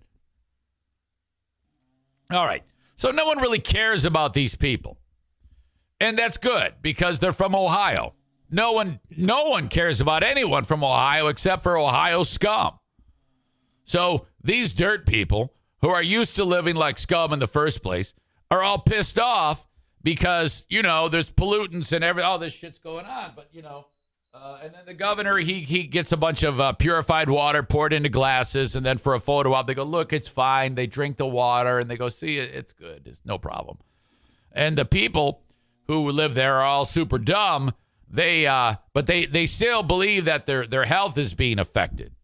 All right, so no one really cares about these people. And that's good, because they're from Ohio. No one cares about anyone from Ohio except for Ohio scum. So these dirt people who are used to living like scum in the first place are all pissed off because, there's pollutants and all this shit's going on. But, and then the governor, he gets a bunch of purified water poured into glasses. And then for a photo op, they go, "Look, it's fine." They drink the water and they go, "See, it's good. It's no problem." And the people who live there are all super dumb. But they still believe that their health is being affected.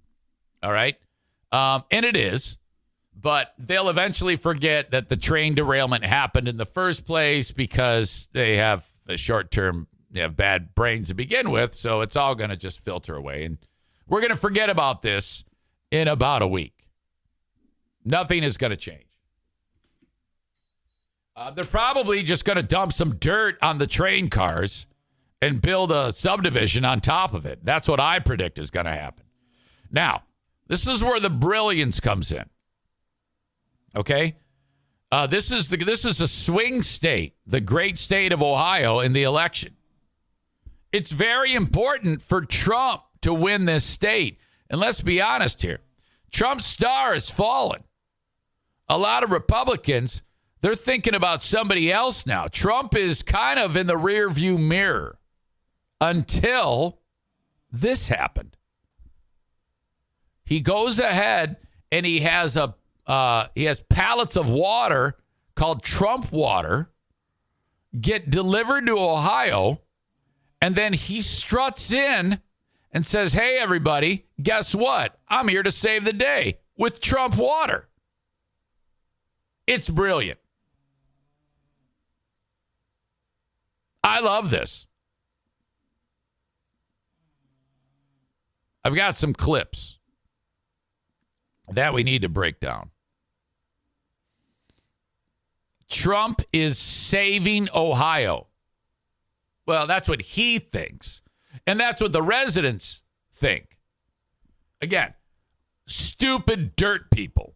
All right. And it is, but they'll eventually forget that the train derailment happened in the first place because they have a short-term, bad brains to begin with. So it's all going to just filter away. And we're going to forget about this in about a week. Nothing is going to change. They're probably just going to dump some dirt on the train cars and build a subdivision on top of it. That's what I predict is going to happen. Now, this is where the brilliance comes in. Okay? This is a swing state, the great state of Ohio in the election. It's very important for Trump to win this state. And let's be honest here. Trump's star has fallen. A lot of Republicans, they're thinking about somebody else now. Trump is kind of in the rearview mirror until this happened. He goes ahead and he has pallets of water called Trump water get delivered to Ohio, and then he struts in and says, "Hey, everybody, guess what? I'm here to save the day with Trump water." It's brilliant. I love this. I've got some clips that we need to break down. Trump is saving Ohio. Well, that's what he thinks. And that's what the residents think. Again, stupid dirt people.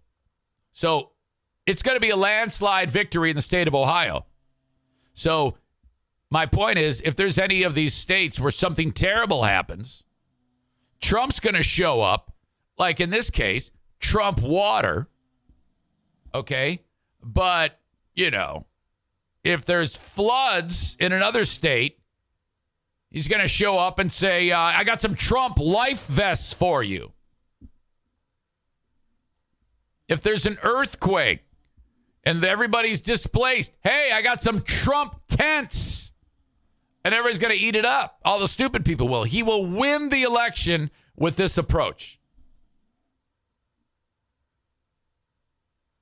So it's going to be a landslide victory in the state of Ohio. So my point is, if there's any of these states where something terrible happens, Trump's going to show up, like in this case, Trump water. Okay? But, you know, if there's floods in another state, he's going to show up and say, I got some Trump life vests for you. If there's an earthquake and everybody's displaced, hey, I got some Trump tents. And everybody's going to eat it up. All the stupid people will. He will win the election with this approach.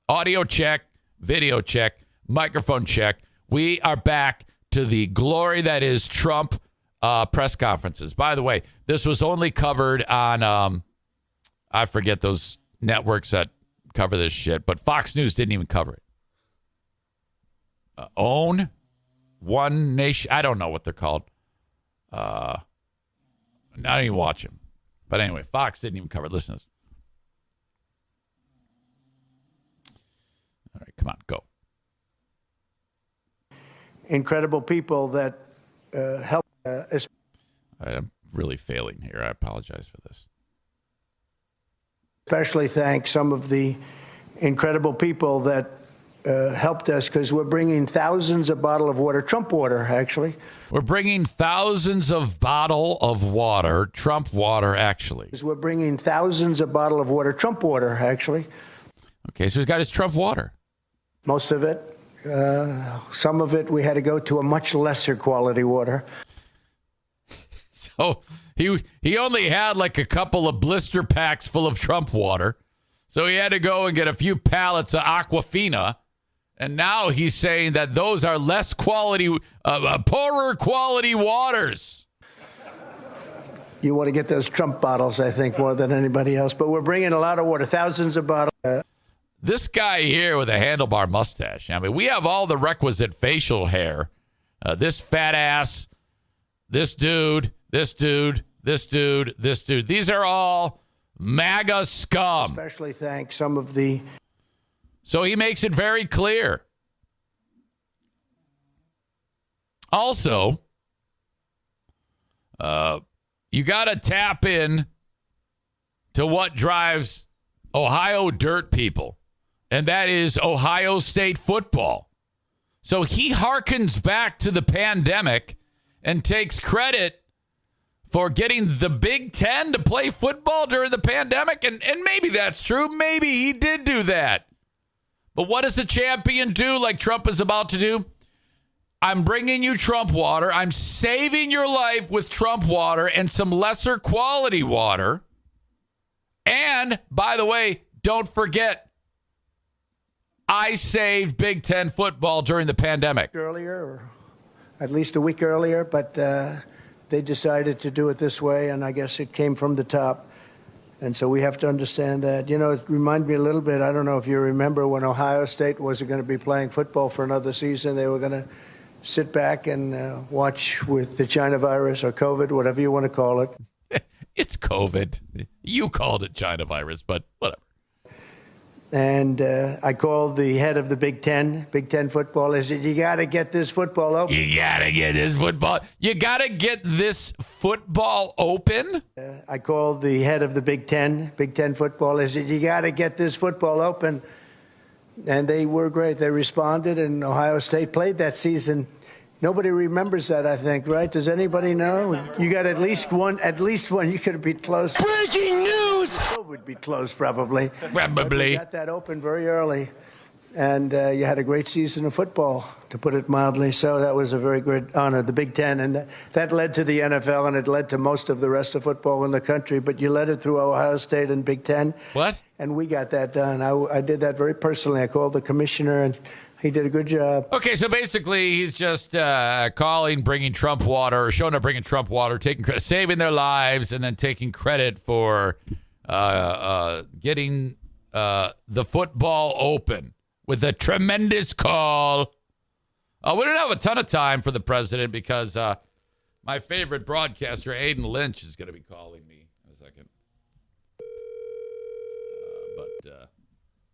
Audio check, video check, microphone check. We are back to the glory that is Trump press conferences. By the way, this was only covered on, I forget those networks that cover this shit, but Fox News didn't even cover it. OWN, One Nation, I don't know what they're called. I don't even watch them. But anyway, Fox didn't even cover it. Listen to this. All right, come on, go. Incredible people that help. All right, I'm really failing here. I apologize for this. Especially thank some of the incredible people that helped us, because we're bringing thousands of bottles of water, Trump water, actually. We're bringing thousands of bottles of water, Trump water, actually. We're bringing thousands of bottles of water, Trump water, actually. Okay, so he's got his Trump water. Most of it. Some of it, we had to go to a much lesser quality water. So he only had like a couple of blister packs full of Trump water. So he had to go and get a few pallets of Aquafina. And now he's saying that those are less quality, poorer quality waters. You want to get those Trump bottles, I think, more than anybody else. But we're bringing a lot of water, thousands of bottles. This guy here with a handlebar mustache. I mean, we have all the requisite facial hair. This fat ass, this dude, this dude, this dude, this dude. These are all MAGA scum. Especially thank some of the... So he makes it very clear. Also, you got to tap in to what drives Ohio dirt people, and that is Ohio State football. So he harkens back to the pandemic and takes credit for getting the Big Ten to play football during the pandemic, and maybe that's true. Maybe he did do that. But what does a champion do like Trump is about to do? I'm bringing you Trump water. I'm saving your life with Trump water and some lesser quality water. And, by the way, don't forget, I saved Big Ten football during the pandemic. Earlier, or at least a week earlier, but they decided to do it this way, and I guess it came from the top. And so we have to understand that. You know, it reminded me a little bit, I don't know if you remember, when Ohio State wasn't going to be playing football for another season. They were going to sit back and watch with the China virus or COVID, whatever you want to call it. It's COVID. You called it China virus, but whatever. And I called the head of the Big Ten football. I said, you got to get this football open. You got to get this football. You got to get this football open? I called the head of the Big Ten football. I said, you got to get this football open. And they were great. They responded, and Ohio State played that season. Nobody remembers that, I think, right? Does anybody know? You got at least one. You could be close. Breaking news! It would be close, probably. But Probably. we got that open very early. And you had a great season of football, to put it mildly. So that was a very great honor, the Big Ten. And that led to the NFL, and it led to most of the rest of football in the country. But you led it through Ohio State and Big Ten. What? And we got that done. I did that very personally. I called the commissioner, and he did a good job. Okay, so basically he's just calling, bringing Trump water, or showing up bringing Trump water, saving their lives, and then taking credit for getting the football open with a tremendous call. We don't have a ton of time for the president because my favorite broadcaster, Aiden Lynch, is going to be calling me in a second. But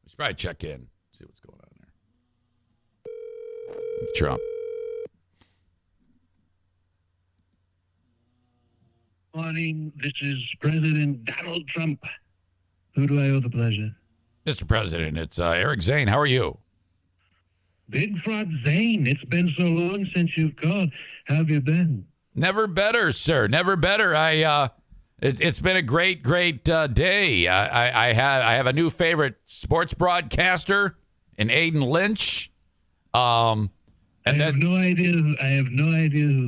we should probably check in, see what's going on there. It's Trump. Morning. This is President Donald Trump. Who do I owe the pleasure? Mr. President, it's Eric Zane. How are you? Big Fraud Zane. It's been so long since you've called. How have you been? Never better, sir. Never better. It's been a great day. I have a new favorite sports broadcaster in Aiden Lynch. I have no idea who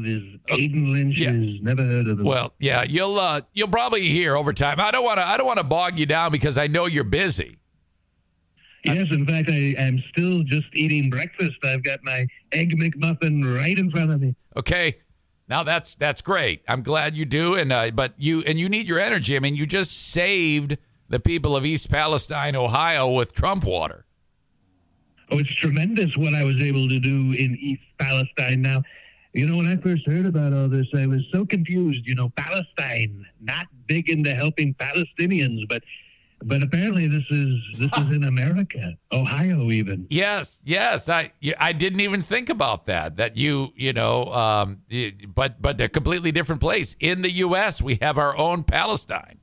this Aiden Lynch is. Never heard of him. Well, yeah, you'll probably hear over time. I don't want to bog you down because I know you're busy. Yes, in fact, I am still just eating breakfast. I've got my Egg McMuffin right in front of me. Okay. Now that's great. I'm glad you do, but you need your energy. I mean, you just saved the people of East Palestine, Ohio, with Trump water. Oh, it's tremendous what I was able to do in East Palestine. Now, when I first heard about all this, I was so confused. Palestine, not big into helping Palestinians, but apparently this is in America, Ohio, even. Yes. I didn't even think about that. That but a completely different place in the U.S. We have our own Palestine.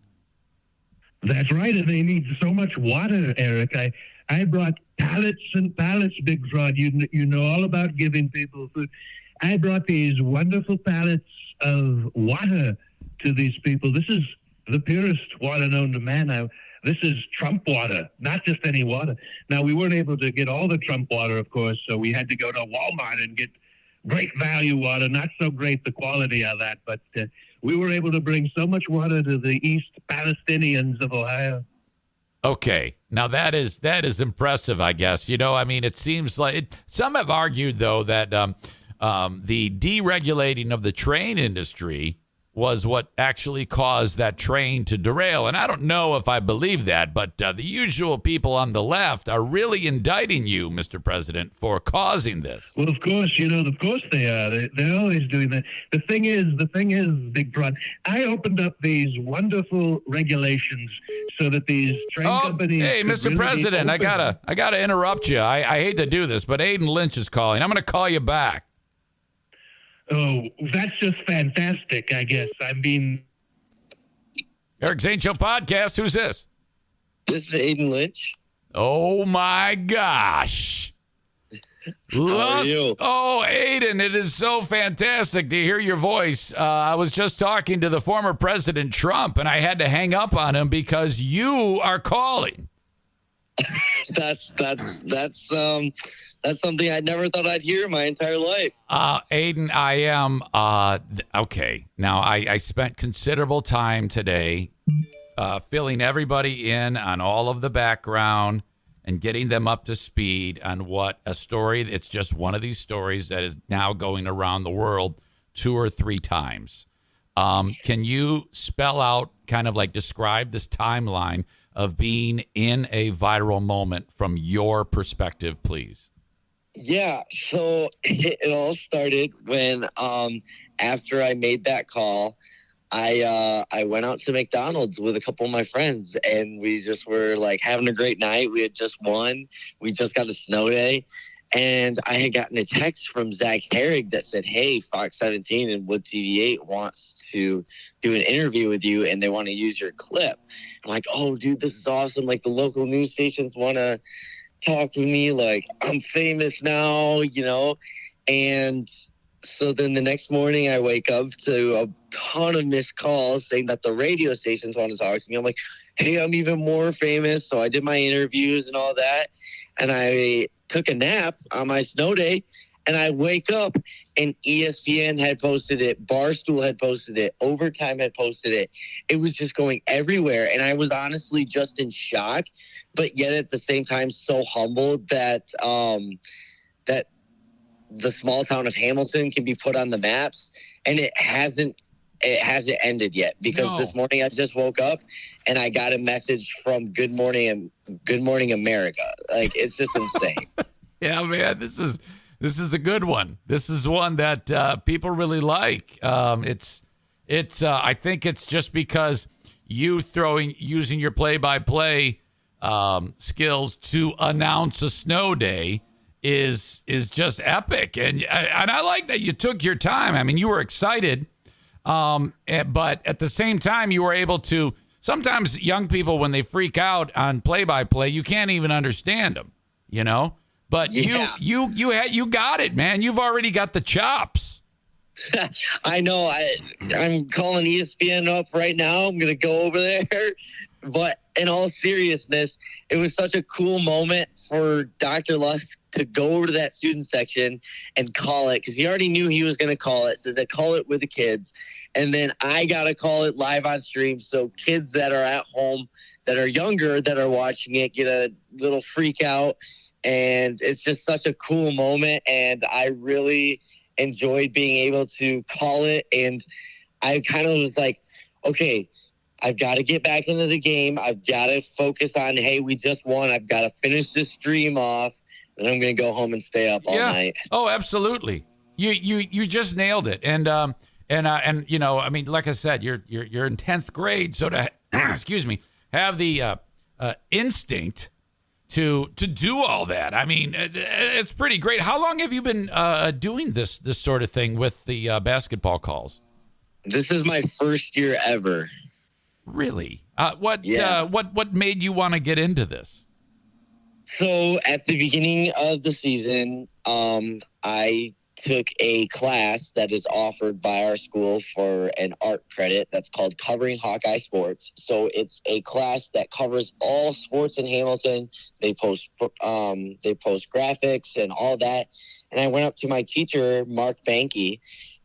That's right, and they need so much water, Eric. I brought pallets and pallets, Big Fraud. You know all about giving people food. I brought these wonderful pallets of water to these people. This is the purest water known to man. This is Trump water, not just any water. Now, we weren't able to get all the Trump water, of course, so we had to go to Walmart and get great value water. Not so great the quality of that, but we were able to bring so much water to the East Palestinians of Ohio. Okay. Now that is impressive, I guess. It seems like some have argued, though, that the deregulating of the train industry was what actually caused that train to derail. And I don't know if I believe that, but the usual people on the left are really indicting you, Mr. President, for causing this. Well, of course, of course they are. They're always doing that. The thing is, Big Fraud, I opened up these wonderful regulations so that these train companies. Hey, Mr. Really President, I gotta interrupt you. I hate to do this, but Aiden Lynch is calling. I'm going to call you back. Oh, that's just fantastic, I guess. Eric Zane Show Podcast. Who's this? This is Aiden Lynch. Oh, my gosh. How are you? Oh, Aiden, it is so fantastic to hear your voice. I was just talking to the former President Trump, and I had to hang up on him because you are calling. That's something I never thought I'd hear in my entire life. Aiden, I am okay. Now, I spent considerable time today filling everybody in on all of the background and getting them up to speed on what a story. It's just one of these stories that is now going around the world 2 or 3 times. Can you spell out, kind of like describe this timeline of being in a viral moment from your perspective, please? Yeah, so it all started when after I made that call, I went out to McDonald's with a couple of my friends, and we just were like having a great night. We had just won. We just got a snow day. And I had gotten a text from Zach Herrig that said, hey, Fox 17 and Wood TV8 wants to do an interview with you, and they want to use your clip. I'm like, oh, dude, this is awesome. Like, the local news stations want to talk with me. Like, I'm famous now, you know? And so then the next morning I wake up to a ton of missed calls saying that the radio stations want to talk to me. I'm like, hey, I'm even more famous. So I did my interviews and all that. And I took a nap on my snow day, and I wake up and ESPN had posted it. Barstool had posted it. Overtime had posted it. It was just going everywhere. And I was honestly just in shock, but yet at the same time so humbled that that the small town of Hamilton can be put on the maps. And it hasn't ended yet, because this morning I just woke up and I got a message from Good Morning America. Like, it's just insane. Yeah, man, this is a good one. This is one that people really like. It's I think it's just because you using your play-by-play skills to announce a snow day is just epic, and I like that you took your time. I mean, you were excited. But at the same time, you were able to. Sometimes young people, when they freak out on play-by-play, you can't even understand them, you know. But Yeah. you got it, man. You've already got the chops. I know. I'm calling ESPN up right now. I'm going to go over there. But in all seriousness, it was such a cool moment for Dr. Lusk to go over to that student section and call it, because he already knew he was going to call it. So they call it with the kids. And then I got to call it live on stream. So kids that are at home, that are younger, that are watching it, get a little freak out. And it's just such a cool moment. And I really enjoyed being able to call it. And I kind of was like, okay, I've got to get back into the game. I've got to focus on, hey, we just won. I've got to finish this stream off, and I'm going to go home and stay up all night. Oh, absolutely. You just nailed it. And you know, I mean, like I said, you're in 10th grade, so to excuse me, have the instinct to do all that. I mean, it's pretty great. How long have you been doing this sort of thing with the basketball calls? This is my first year ever. Really? What made you want to get into this? So at the beginning of the season, I took a class that is offered by our school for an art credit that's called Covering Hawkeye Sports. So it's a class that covers all sports in Hamilton. They post graphics and all that. And I went up to my teacher, Mark Banky,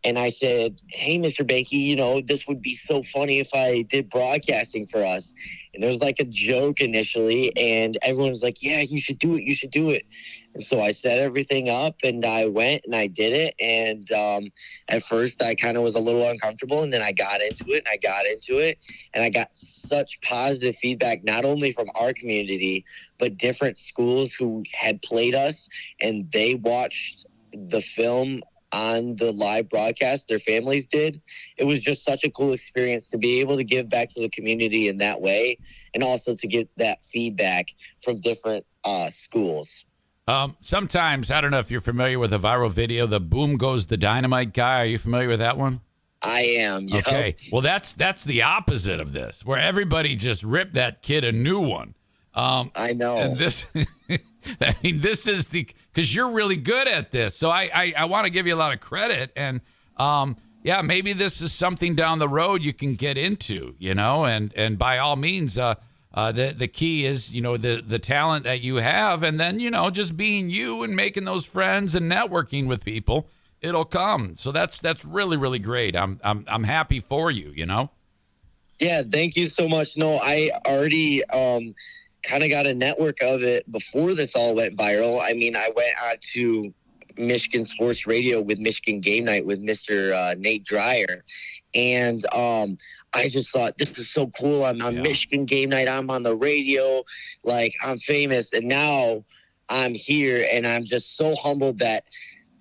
and I said, hey, Mr. Banky, you know, this would be so funny if I did broadcasting for us. And it was like a joke initially, and everyone was like, yeah, you should do it. You should do it. And so I set everything up, and I went and I did it. And at first I kind of was a little uncomfortable, and then I got into it, and I got such positive feedback, not only from our community, but different schools who had played us, and they watched the film on the live broadcast, their families did. It was just such a cool experience to be able to give back to the community in that way, and also to get that feedback from different schools. Sometimes, I don't know if you're familiar with a viral video, the Boom Goes the Dynamite guy. Are you familiar with that one? I am. Yep. Okay. Well, that's the opposite of this, where everybody just ripped that kid a new one. I know. And this, I mean, this is because you're really good at this. So I want to give you a lot of credit. And yeah, maybe this is something down the road you can get into, you know, and by all means, the key is, you know, the talent that you have, and then, you know, just being you and making those friends and networking with people, it'll come. So that's really, really great. I'm happy for you, you know? Yeah. Thank you so much. No, I already, kind of got a network of it before this all went viral. I mean, I went on to Michigan Sports Radio with Michigan Game Night with Mr. Nate Dreyer. And I just thought, this is so cool. I'm on Michigan Game Night. I'm on the radio. Like, I'm famous. And now I'm here, and I'm just so humbled that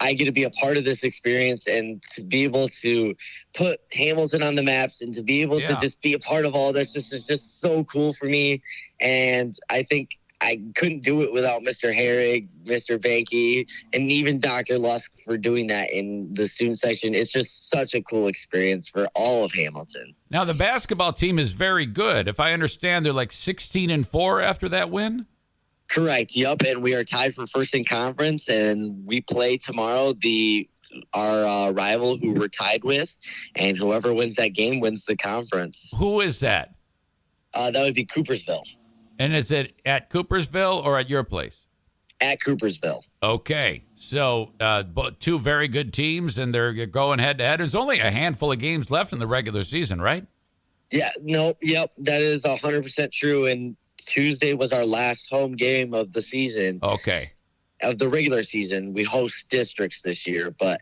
I get to be a part of this experience and to be able to put Hamilton on the maps and to be able to just be a part of all this. This is just so cool for me. And I think I couldn't do it without Mr. Herrig, Mr. Banky, and even Dr. Lusk for doing that in the student section. It's just such a cool experience for all of Hamilton. Now, the basketball team is very good. If I understand, they're like 16-4 after that win? Correct. Yep. And we are tied for first in conference, and we play tomorrow our rival who we're tied with, and whoever wins that game wins the conference. Who is that? That would be Coopersville. And is it at Coopersville or at your place? At Coopersville. Okay. So two very good teams, and they're going head-to-head. There's only a handful of games left in the regular season, right? Yeah. No. Yep. That is 100% true. And Tuesday was our last home game of the season. Okay. Of the regular season. We host districts this year, but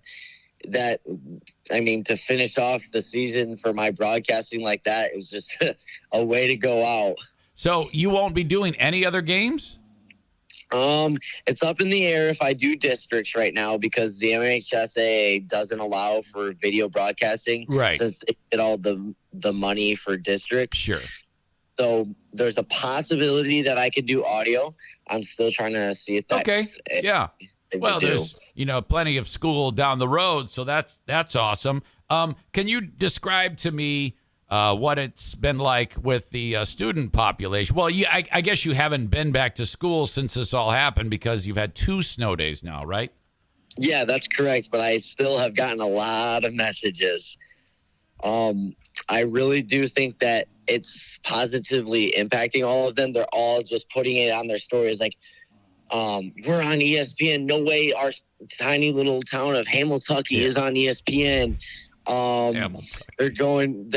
to finish off the season for my broadcasting like that is just a way to go out. So you won't be doing any other games? It's up in the air if I do districts right now because the MHSA doesn't allow for video broadcasting. Right. Since they get all the money for districts. Sure. So there's a possibility that I could do audio. I'm still trying to see if that's okay. Yeah. Well, there's plenty of school down the road, so that's awesome. Can you describe to me what it's been like with the student population? Well, I guess you haven't been back to school since this all happened because you've had 2 snow days now, right? Yeah, that's correct. But I still have gotten a lot of messages. I really do think that it's positively impacting all of them. They're all just putting it on their stories like, we're on ESPN. No way our tiny little town of Hamilton is on ESPN. They're going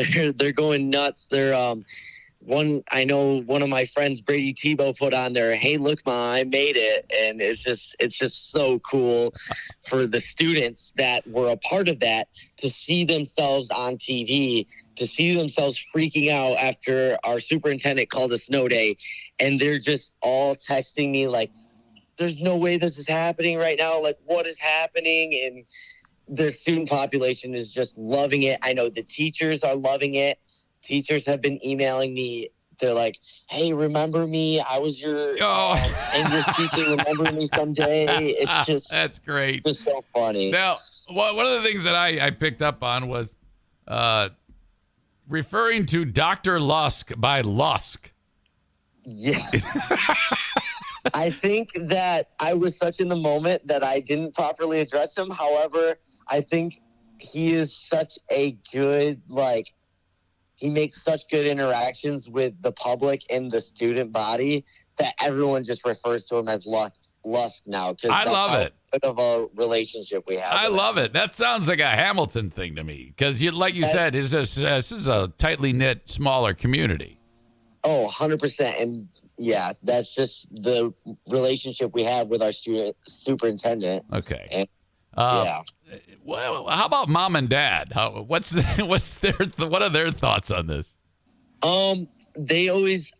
nuts. I know one of my friends, Brady Tebow, put on there, "Hey, look, Ma, I made it." And it's just so cool for the students that were a part of that to see themselves on TV, to see themselves freaking out after our superintendent called a snow day. And they're just all texting me like, there's no way this is happening right now. Like, what is happening? And the student population is just loving it. I know the teachers are loving it. Teachers have been emailing me. They're like, "Hey, remember me? I was your English teacher. Remember me someday." It's just that's great. Just so funny. Now, one of the things that I picked up on was referring to Dr. Lusk by Lusk. Yeah. I think that I was such in the moment that I didn't properly address him. However, I think he is such a good, he makes such good interactions with the public and the student body that everyone just refers to him as Lusk now. I love it. Good of a relationship we have. I love it. That sounds like a Hamilton thing to me because, like you said, this is a tightly knit, smaller community. Oh, 100%. And yeah, that's just the relationship we have with our superintendent. Okay. And, Well, how about mom and dad? What are their thoughts on this? They always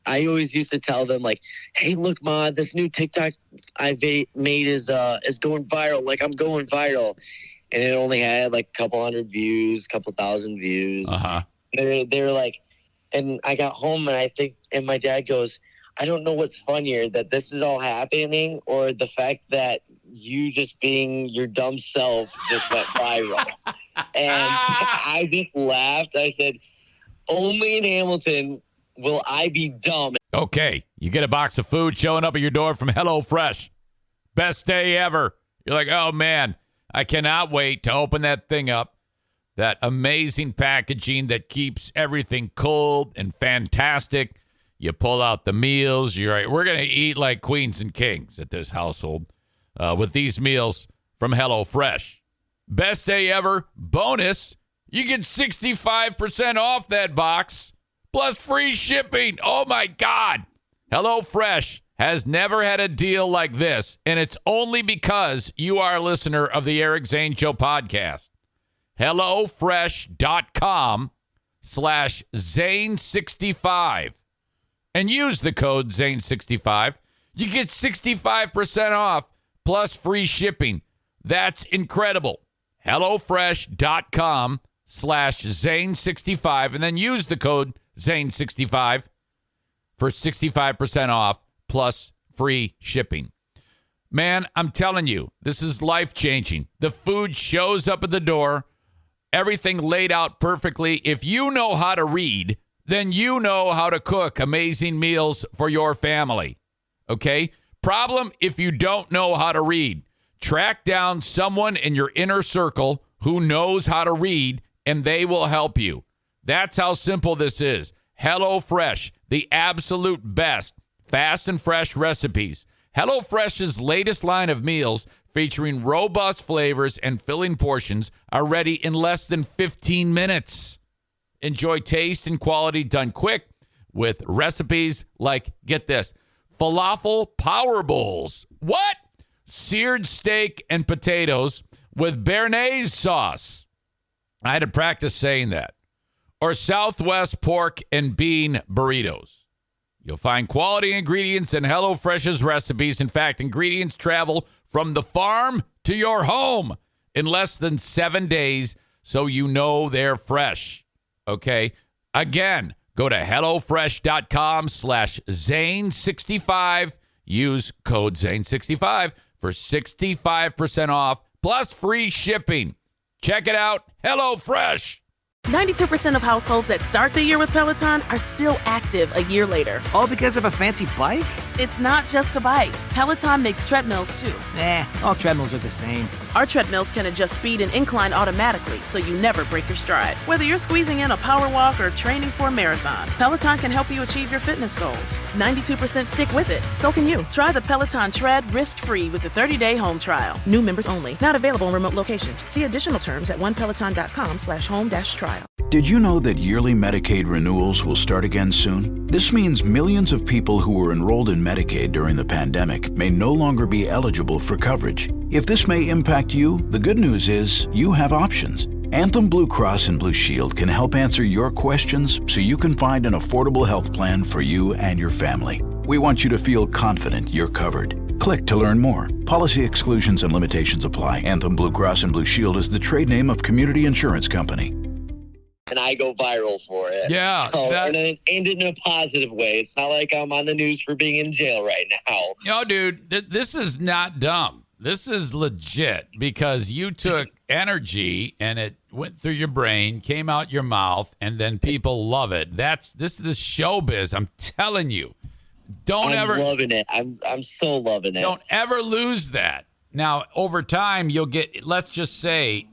I always used to tell them like, "Hey, look, Ma, this new TikTok I've made is going viral. Like, I'm going viral," and it only had like a couple hundred views, couple thousand views. They're like, and I got home and my dad goes, "I don't know what's funnier, that this is all happening or the fact that you just being your dumb self just went viral." And I just laughed. I said, "Only in Hamilton will I be dumb." Okay, you get a box of food showing up at your door from HelloFresh. Best day ever. You're like, "Oh, man, I cannot wait to open that thing up." That amazing packaging that keeps everything cold and fantastic. You pull out the meals. You're right. We're going to eat like queens and kings at this household with these meals from HelloFresh. Best day ever. Bonus, you get 65% off that box plus free shipping. Oh, my God. HelloFresh has never had a deal like this, and it's only because you are a listener of the Eric Zane Show podcast. HelloFresh.com/Zane65 and use the code Zane65. You get 65% off plus free shipping. That's incredible. HelloFresh.com/Zane65 and then use the code Zane65 for 65% off plus free shipping. Man, I'm telling you, this is life-changing. The food shows up at the door, everything laid out perfectly. If you know how to read, then you know how to cook amazing meals for your family. Okay? Problem if you don't know how to read. Track down someone in your inner circle who knows how to read, and they will help you. That's how simple this is. HelloFresh, the absolute best fast and fresh recipes. HelloFresh's latest line of meals featuring robust flavors and filling portions are ready in less than 15 minutes. Enjoy taste and quality done quick with recipes like, get this, falafel power bowls. What? Seared steak and potatoes with béarnaise sauce. I had to practice saying that. Or Southwest pork and bean burritos. You'll find quality ingredients in HelloFresh's recipes. In fact, ingredients travel from the farm to your home in less than 7 days, so you know they're fresh. Okay? Again, go to HelloFresh.com/Zane65. Use code Zane65 for 65% off plus free shipping. Check it out. HelloFresh. 92% of households that start the year with Peloton are still active a year later. All because of a fancy bike? It's not just a bike. Peloton makes treadmills too. All treadmills are the same. Our treadmills can adjust speed and incline automatically, so you never break your stride. Whether you're squeezing in a power walk or training for a marathon, Peloton can help you achieve your fitness goals. 92% stick with it. So can you. Try the Peloton Tread risk-free with the 30-day home trial. New members only. Not available in remote locations. See additional terms at onepeloton.com/home-trial. Did you know that yearly Medicaid renewals will start again soon? This means millions of people who were enrolled in Medicaid during the pandemic may no longer be eligible for coverage. If this may impact you, the good news is you have options. Anthem Blue Cross and Blue Shield can help answer your questions so you can find an affordable health plan for you and your family. We want you to feel confident you're covered. Click to learn more. Policy exclusions and limitations apply. Anthem Blue Cross and Blue Shield is the trade name of Community Insurance Company. And I go viral for it. Yeah. And in a positive way. It's not like I'm on the news for being in jail right now. No, dude, this is not dumb. This is legit because you took energy and it went through your brain, came out your mouth, and then people love it. This is showbiz. I'm telling you. I'm loving it. I'm so loving it. Don't ever lose that. Now, over time, you'll get, let's just say,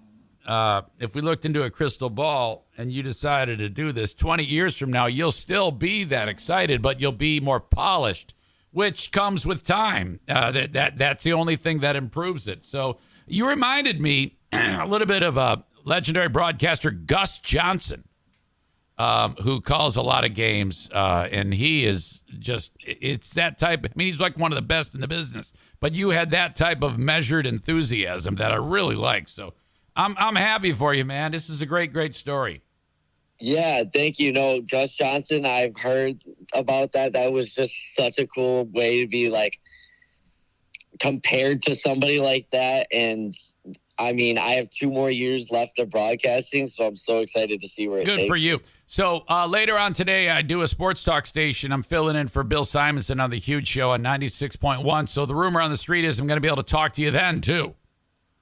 if we looked into a crystal ball and you decided to do this 20 years from now, you'll still be that excited, but you'll be more polished, which comes with time. That's the only thing that improves it. So you reminded me a little bit of a legendary broadcaster, Gus Johnson, who calls a lot of games, and he is just, it's that type. I mean, he's like one of the best in the business, but you had that type of measured enthusiasm that I really like. So I'm happy for you, man. This is a great story. Yeah, thank you. No, Gus Johnson, I've heard about that. That was just such a cool way to be like compared to somebody like that. And I mean, I have 2 more years left of broadcasting, so I'm so excited to see where it takes. Good for you. So later on today, I do a sports talk station. I'm filling in for Bill Simonson on the Huge Show on 96.1. So the rumor on the street is I'm going to be able to talk to you then, too.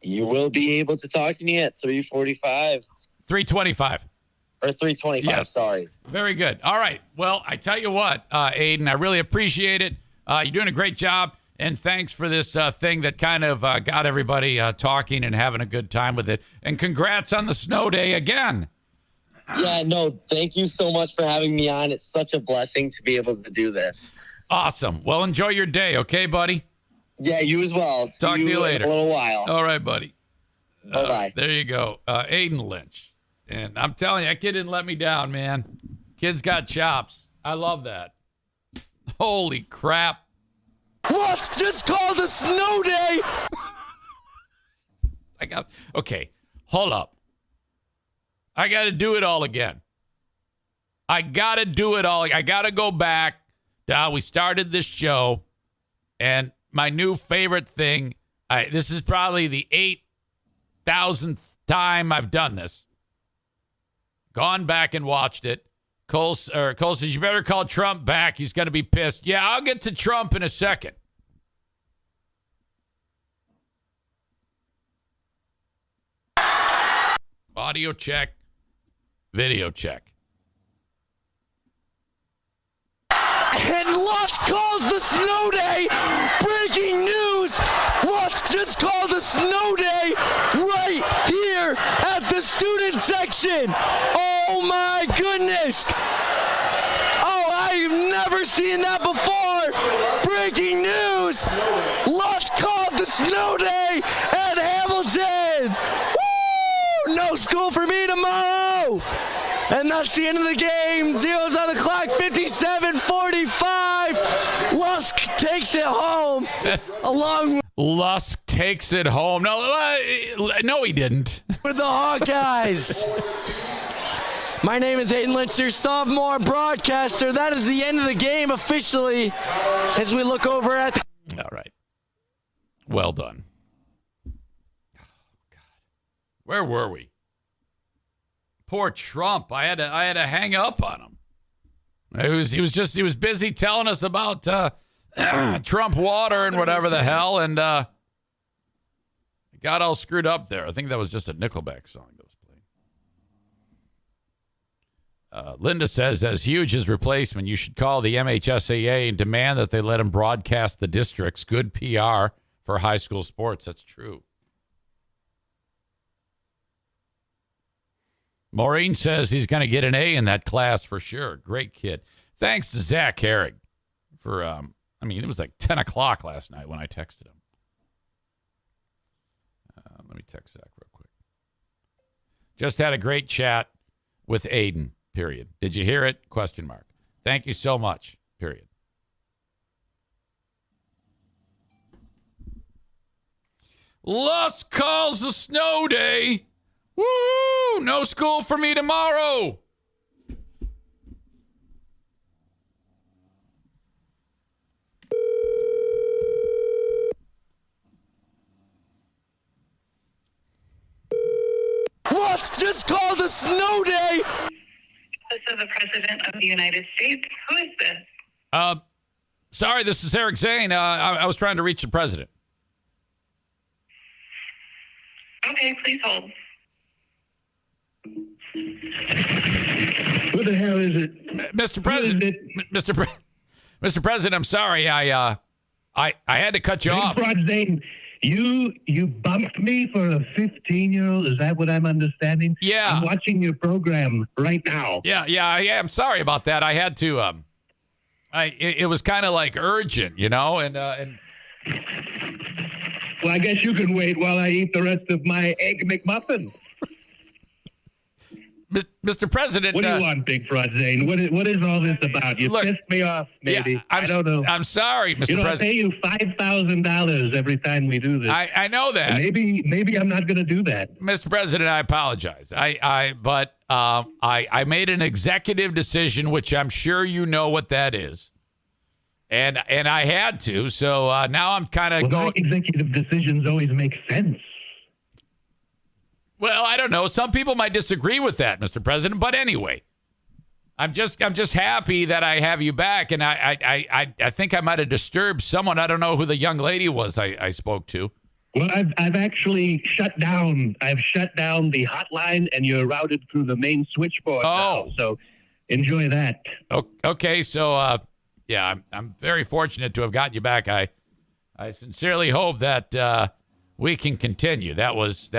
You will be able to talk to me at 3:45. 3:25. Or 3:25, yes. Sorry. Very good. All right. Well, I tell you what, Aiden, I really appreciate it. You're doing a great job, and thanks for this thing that kind of got everybody talking and having a good time with it. And congrats on the snow day again. Yeah, no, thank you so much for having me on. It's such a blessing to be able to do this. Awesome. Well, enjoy your day, okay, buddy? Yeah, you as well. Talk to you later. In a little while. All right, buddy. Bye-bye. There you go. Aiden Lynch. And I'm telling you, that kid didn't let me down, man. Kid's got chops. I love that. Holy crap. Lusk just called a snow day. Okay, hold up. I got to do it all again. I got to do it all. I got to go back to how we started this show. And my new favorite thing This is probably the 8,000th time I've done this. Gone back and watched it. Cole says, you better call Trump back. He's going to be pissed. Yeah, I'll get to Trump in a second. Audio check. Video check. And Lusk calls the snow day. Breaking news. Lusk just called a snow day right here at the student section. Oh my goodness. Oh, I've never seen that before. Breaking news. Lusk called the snow day at Hamilton. Woo! No school for me tomorrow. And that's the end of the game. Zeros on the clock, 57-45. Lusk takes it home. Along Lusk takes it home. No, he didn't. with the Hawkeyes. My name is Hayden Lynch, your sophomore broadcaster. That is the end of the game officially as we look over at the... All right. Well done. Oh, God. Where were we? Poor Trump. I had to hang up on him. He was busy telling us about Trump water and whatever the hell, and it got all screwed up there. I think that was just a Nickelback song that was playing. Linda says, as huge as replacement, you should call the MHSAA and demand that they let him broadcast the districts. Good PR for high school sports. That's true. Maureen says he's going to get an A in that class for sure. Great kid. Thanks to Zach Herrig for, it was like 10 o'clock last night when I texted him. Let me text Zach real quick. Just had a great chat with Aiden, period. Did you hear it? ? Thank you so much, period. Lusk calls the snow day. Woo! No school for me tomorrow. Lusk just called a snow day. This is the President of the United States. Who is this? Sorry, this is Eric Zane. I was trying to reach the president. Okay, please hold. What the hell is it? Mr. President, Mr. President, I'm sorry. I had to cut you off. Zane, you bumped me for a 15-year-old. Is that what I'm understanding? Yeah. I'm watching your program right now. Yeah. I'm sorry about that. I had to. It was kind of like urgent, and. Well, I guess you can wait while I eat the rest of my egg McMuffin. Mr. President, what do you want, Big Fraud Zane? What is all this about? You pissed me off, maybe. Yeah, I don't know. I'm sorry, Mr. President. I pay you $5,000 every time we do this. I know that. Maybe I'm not going to do that, Mr. President. I apologize. I made an executive decision, which I'm sure you know what that is, and I had to. So now I'm kind of going. My executive decisions always make sense. Well, I don't know. Some people might disagree with that, Mr. President. But anyway, I'm just happy that I have you back, and I think I might have disturbed someone. I don't know who the young lady was I spoke to. Well, I've actually shut down. I've shut down the hotline, and you're routed through the main switchboard. Oh, now, so enjoy that. Okay, so yeah, I'm very fortunate to have gotten you back. I sincerely hope that we can continue. That was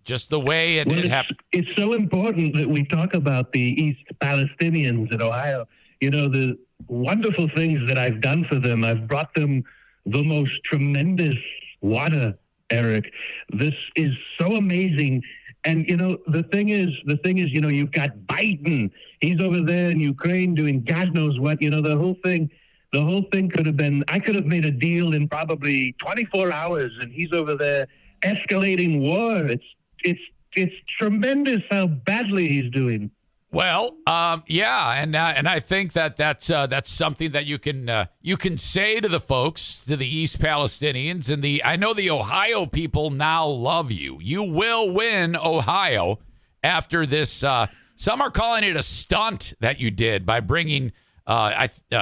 just the way it happened. It's so important that we talk about the East Palestinians in Ohio. The wonderful things that I've done for them. I've brought them the most tremendous water, Eric. This is so amazing. And, the thing is, you've got Biden. He's over there in Ukraine doing God knows what. The whole thing could have been, I could have made a deal in probably 24 hours, and he's over there escalating war. It's tremendous how badly he's doing. Well, yeah, and I think that's something that you can say to the folks, to the East Palestinians, and I know the Ohio people now love you. You will win Ohio after this. Some are calling it a stunt that you did by bringing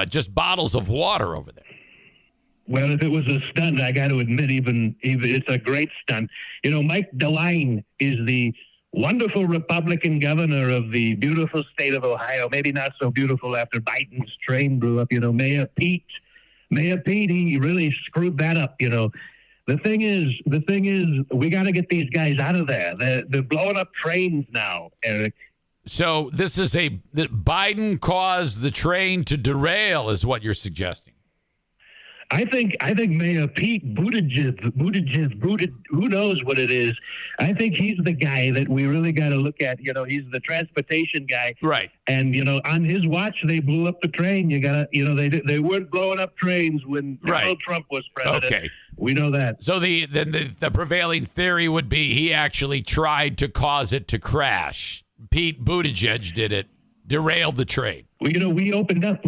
just bottles of water over there. Well, if it was a stunt, I got to admit, even it's a great stunt. You know, Mike DeWine is the wonderful Republican governor of the beautiful state of Ohio. Maybe not so beautiful after Biden's train blew up. You know, Mayor Pete, he really screwed that up. You know, the thing is, we got to get these guys out of there. They're blowing up trains now, Eric. So this is that Biden caused the train to derail, is what you're suggesting. I think Mayor Pete Buttigieg, who knows what it is. I think he's the guy that we really got to look at. You know, he's the transportation guy. Right. And, you know, on his watch, they blew up the train. They weren't blowing up trains when Donald Trump was president. Okay. We know that. So the prevailing theory would be he actually tried to cause it to crash. Pete Buttigieg did it, derailed the train. Well, you know, we opened up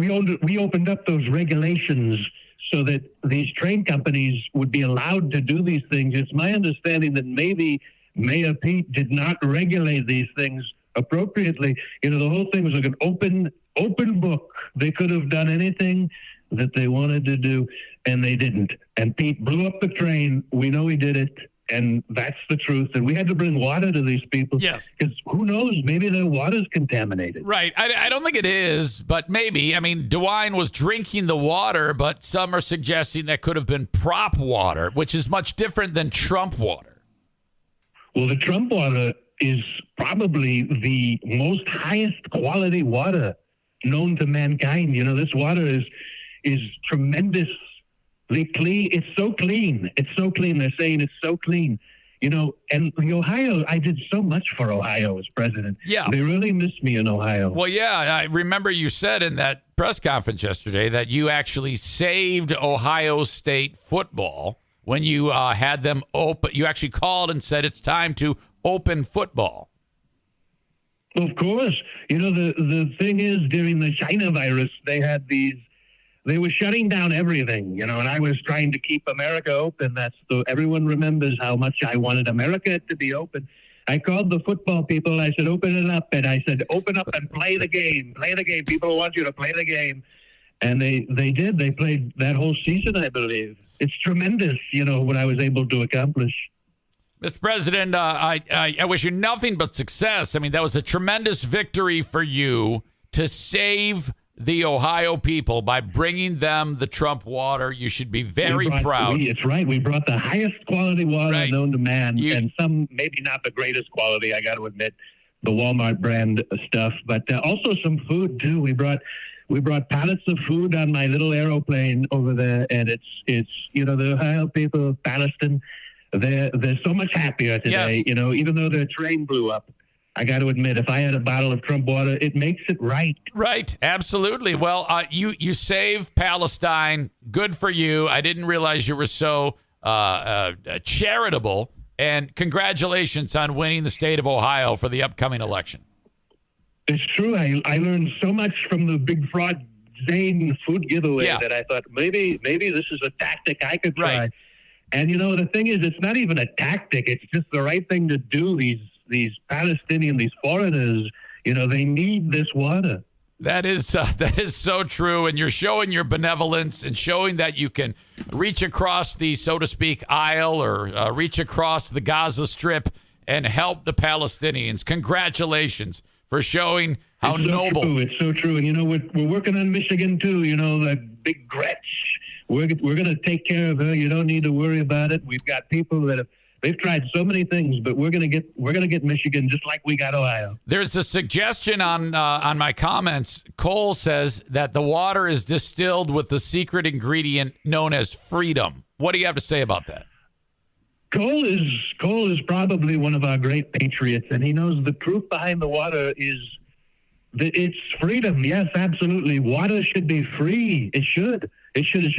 those regulations so that these train companies would be allowed to do these things. It's my understanding that maybe Mayor Pete did not regulate these things appropriately. You know, the whole thing was like an open book. They could have done anything that they wanted to do, and they didn't. And Pete blew up the train. We know he did it, and that's the truth. And we had to bring water to these people. Yes. Because who knows? Maybe their water's contaminated. Right. I don't think it is, but maybe. I mean, DeWine was drinking the water, but some are suggesting that could have been prop water, which is much different than Trump water. Well, the Trump water is probably the most highest quality water known to mankind. You know, this water is tremendously clean. It's so clean. It's so clean. They're saying it's so clean. You know, and the Ohio, I did so much for Ohio as president. Yeah. They really miss me in Ohio. Well, yeah, I remember you said in that press conference yesterday that you actually saved Ohio State football when you had them open. You actually called and said it's time to open football. Of course. You know, the thing is, during the China virus, they were shutting down everything, you know, and I was trying to keep America open. Everyone remembers how much I wanted America to be open. I called the football people. I said, open it up. And I said, open up and play the game. Play the game. People want you to play the game. And they did. They played that whole season, I believe. It's tremendous, you know, what I was able to accomplish. Mr. President, I wish you nothing but success. I mean, that was a tremendous victory for you to save the Ohio people by bringing them the Trump water. You should be very proud. It's right. We brought the highest quality water known to man, and some maybe not the greatest quality, I got to admit, the Walmart brand stuff, but also some food too. We brought pallets of food on my little aeroplane over there, and it's you know, the Ohio people of Palestine, they're so much happier today. Yes. You know, even though their train blew up. I got to admit, if I had a bottle of Trump water, it makes it right. Right. Absolutely. Well, you saved Palestine. Good for you. I didn't realize you were so charitable. And congratulations on winning the state of Ohio for the upcoming election. It's true. I learned so much from the big fraud Zane food giveaway that I thought maybe this is a tactic I could try. Right. And, you know, the thing is, it's not even a tactic. It's just the right thing to do. These these foreigners, you know, they need this water. That is so true. And you're showing your benevolence and showing that you can reach across the, so to speak, aisle or reach across the Gaza Strip and help the Palestinians. Congratulations for showing how noble. True. It's so true. And, you know, we're working on Michigan, too. You know, the big Gretsch. We're going to take care of her. You don't need to worry about it. We've got people that they've tried so many things, but we're gonna get Michigan just like we got Ohio. There's a suggestion on my comments. Cole says that the water is distilled with the secret ingredient known as freedom. What do you have to say about that? Cole is probably one of our great patriots, and he knows the truth behind the water is that it's freedom. Yes, absolutely. Water should be free. It should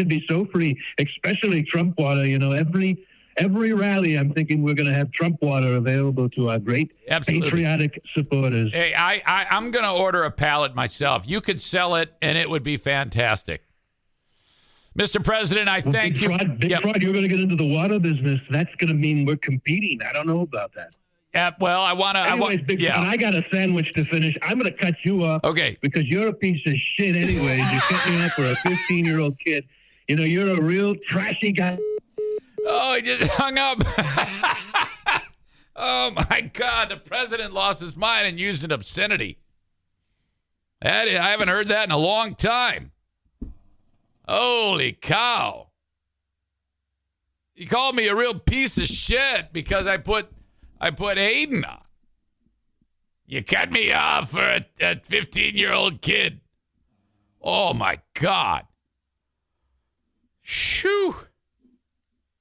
be so free, especially Trump water. You know, every every rally, I'm thinking we're going to have Trump water available to our great patriotic supporters. Hey, I'm going to order a pallet myself. You could sell it, and it would be fantastic. Mr. President, I thank you. Big fraud, you're going to get into the water business. That's going to mean we're competing. I don't know about that. Well, I want to. Anyways, Big Fraud, I got a sandwich to finish. I'm going to cut you off. Okay. Because you're a piece of shit anyways. You set me up for a 15-year-old kid. You know, you're a real trashy guy. Oh, he just hung up. Oh, my God. The president lost his mind and used an obscenity. I haven't heard that in a long time. Holy cow. He called me a real piece of shit because I put Hayden on. You cut me off for a 15-year-old kid. Oh, my God. Shoo.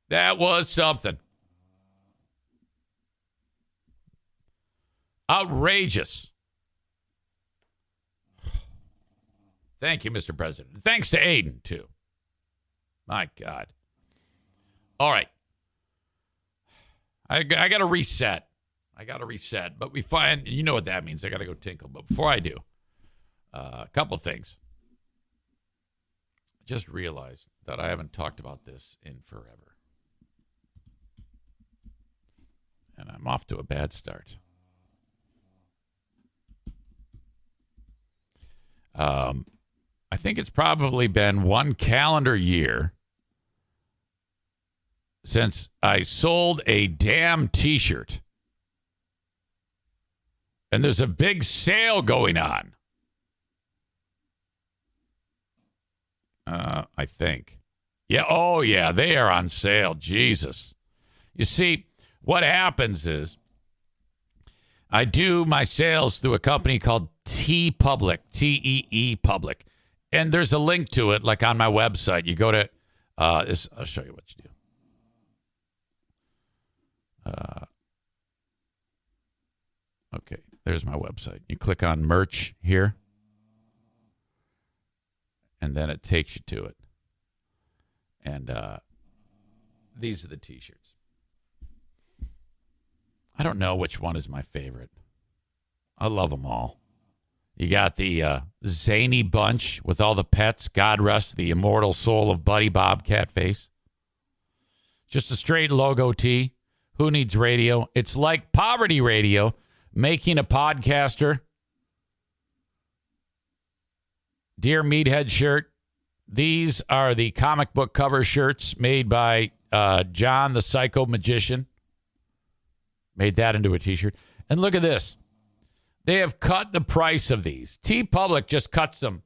That was something. Outrageous. Thank you, Mr. President. Thanks to Aiden, too. My God. All right. I got to reset. But we find, you know what that means. I got to go tinkle. But before I do, a couple things. Just realized that I haven't talked about this in forever. And I'm off to a bad start. I think it's probably been one calendar year since I sold a damn T-shirt. And there's a big sale going on. I think. Yeah. Oh, yeah. They are on sale. Jesus. You see, what happens is I do my sales through a company called T-Public, T-E-E Public. And there's a link to it, like on my website. You go to this. I'll show you what you do. Okay, there's my website. You click on merch here, and then it takes you to it. And these are the T-shirts. I don't know which one is my favorite. I love them all. You got the zany bunch with all the pets. God rest the immortal soul of Buddy Bobcat Face. Just a straight logo tee. Who needs radio? It's like poverty radio, making a podcaster. Dear Meathead shirt. These are the comic book cover shirts made by John the Psycho Magician. Made that into a T-shirt. And look at this. They have cut the price of these. T-Public just cuts them.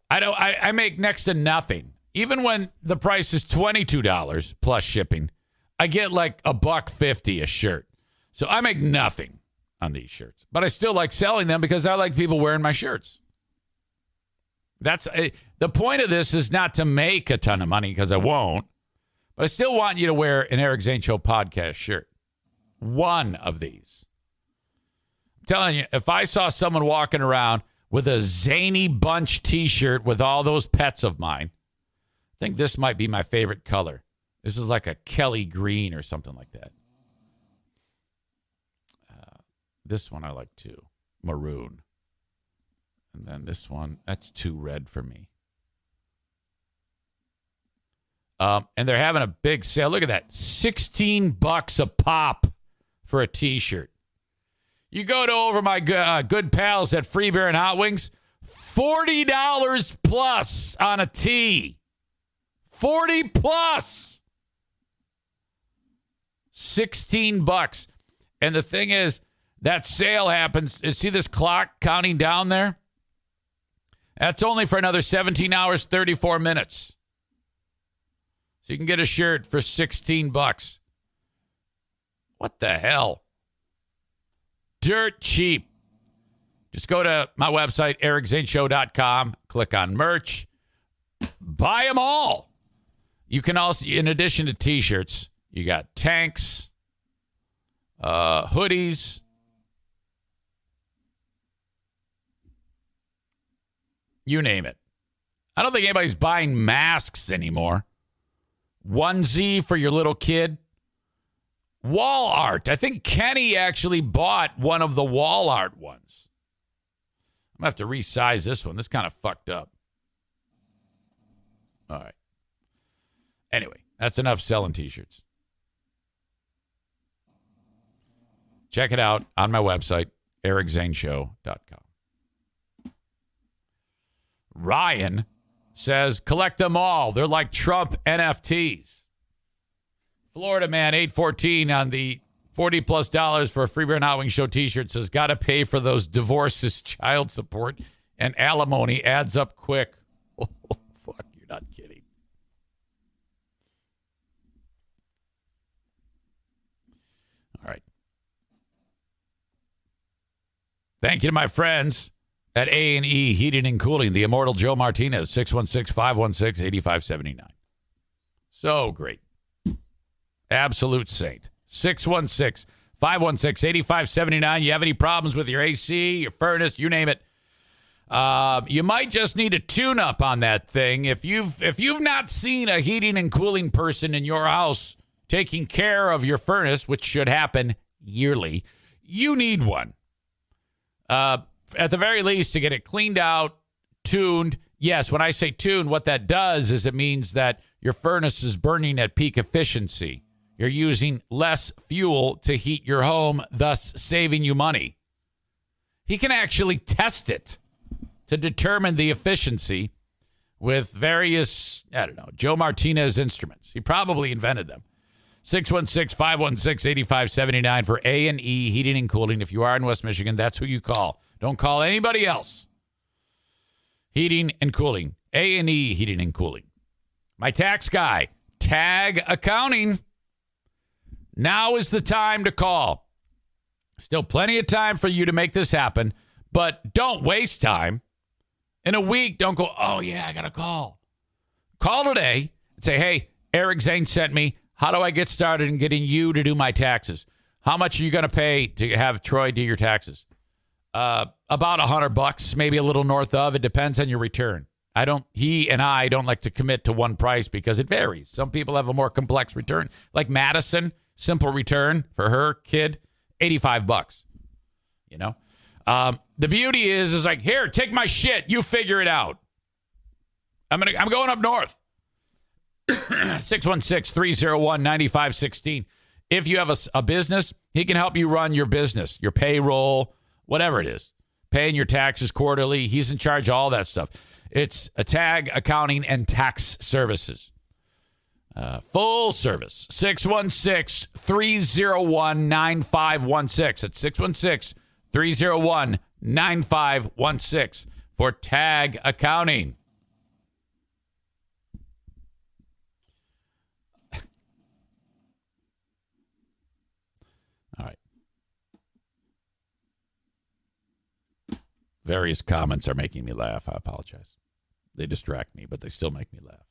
I make next to nothing. Even when the price is $22 plus shipping, I get like $1.50 a shirt. So I make nothing on these shirts. But I still like selling them because I like people wearing my shirts. That's the point of this is not to make a ton of money because I won't. But I still want you to wear an Eric Zane Show podcast shirt. One of these. I'm telling you, if I saw someone walking around with a zany bunch T-shirt with all those pets of mine, I think this might be my favorite color. This is like a Kelly green or something like that. This one I like too. Maroon. And then this one, that's too red for me. And they're having a big sale. Look at that. $16 a pop for a T-shirt. You go to over my good pals at Free Beer and Hot Wings, $40 plus on a tee. 40 plus. $16. And the thing is, that sale happens. You see this clock counting down there? That's only for another 17 hours, 34 minutes. So you can get a shirt for $16. What the hell? Dirt cheap. Just go to my website, ericzaneshow.com, click on merch, buy them all. You can also, in addition to T-shirts, you got tanks, hoodies, you name it. I don't think anybody's buying masks anymore. Onesie for your little kid. Wall art. I think Kenny actually bought one of the wall art ones. I'm going to have to resize this one. This kind of fucked up. All right. Anyway, that's enough selling T-shirts. Check it out on my website, ericzaneshow.com. Ryan says, collect them all. They're like Trump NFTs. Florida man, 814 on the $40+ for a Free Beer and Hot Wing Show T-shirt says, got to pay for those divorces, child support, and alimony adds up quick. Oh, fuck, you're not kidding. All right. Thank you to my friends at A&E Heating and Cooling, the immortal Joe Martinez, 616-516-8579. So great. Absolute saint. 616-516-8579. You have any problems with your AC, your furnace, you name it. You might just need a tune-up on that thing. If you've not seen a heating and cooling person in your house taking care of your furnace, which should happen yearly, you need one. At the very least, to get it cleaned out, tuned. Yes, when I say tuned, what that does is it means that your furnace is burning at peak efficiency. You're using less fuel to heat your home, thus saving you money. He can actually test it to determine the efficiency with various, Joe Martinez instruments. He probably invented them. 616-516-8579 for A&E Heating and Cooling. If you are in West Michigan, that's who you call. Don't call anybody else. Heating and Cooling. A&E Heating and Cooling. My tax guy, Tag Accounting. Now is the time to call. Still plenty of time for you to make this happen, but don't waste time. In a week, don't go, oh, yeah, I got to call. Call today and say, hey, Eric Zane sent me. How do I get started in getting you to do my taxes? How much are you going to pay to have Troy do your taxes? About $100, maybe a little north of. It depends on your return. He and I don't like to commit to one price because it varies. Some people have a more complex return. Like Madison, simple return for her kid, $85. You know? The beauty is like, here, take my shit. You figure it out. I'm going up north. 616-301-9516. If you have a business, he can help you run your business, your payroll, whatever it is. Paying your taxes quarterly. He's in charge of all that stuff. It's a Tag Accounting and Tax Services. Full service. 616-301-9516. It's 616-301-9516 for Tag Accounting. All right. Various comments are making me laugh. I apologize. They distract me, but they still make me laugh.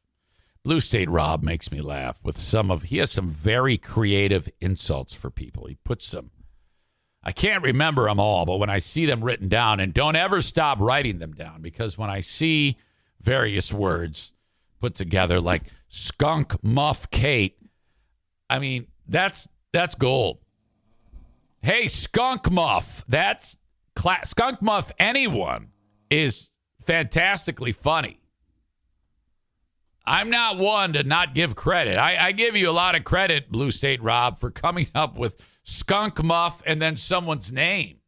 Blue State Rob makes me laugh with he has some very creative insults for people. He puts some, I can't remember them all, but when I see them written down, and don't ever stop writing them down, because when I see various words put together like skunk muff Kate, I mean, that's gold. Hey, skunk muff, skunk muff anyone is fantastically funny. I'm not one to not give credit. I give you a lot of credit, Blue State Rob, for coming up with skunk muff and then someone's name.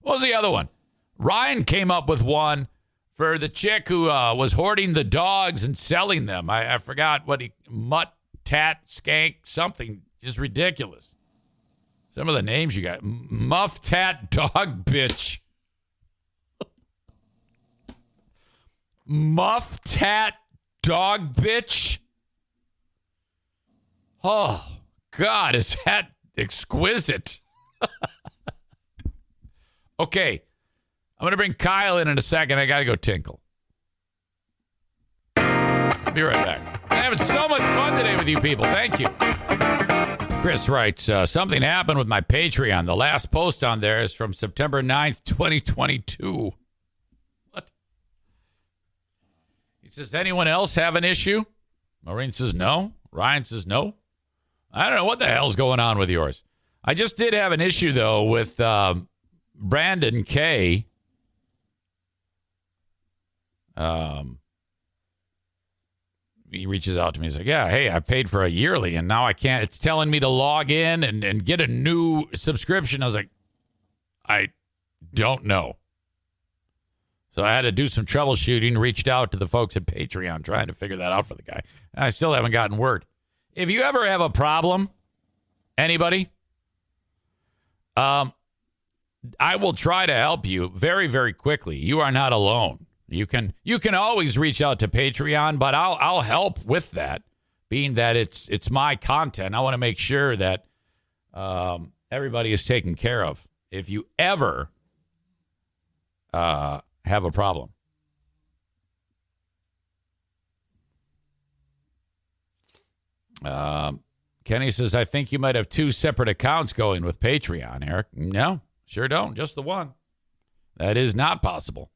What was the other one? Ryan came up with one for the chick who was hoarding the dogs and selling them. I forgot what mutt, tat, skank, something just ridiculous. Some of the names you got. Muff, tat, dog, bitch. Muff, tat, dog, bitch. Oh, God, is that exquisite? Okay, I'm going to bring Kyle in a second. I got to go tinkle. I'll be right back. I'm having so much fun today with you people. Thank you. Chris writes, something happened with my Patreon. The last post on there is from September 9th, 2022. What? He says, anyone else have an issue? Maureen says no. Ryan says no. I don't know what the hell's going on with yours. I just did have an issue, though, with Brandon K. He reaches out to me. He's like, yeah, hey, I paid for a yearly, and now I can't. It's telling me to log in and get a new subscription. I was like, I don't know. So I had to do some troubleshooting, reached out to the folks at Patreon trying to figure that out for the guy. And I still haven't gotten word. If you ever have a problem, anybody, I will try to help you very, very quickly. You are not alone. You can always reach out to Patreon, but I'll help with that, being that it's my content. I want to make sure that everybody is taken care of. If you ever have a problem. Kenny says, I think you might have 2 separate accounts going with Patreon, Eric. No, sure don't. Just the one. That is not possible.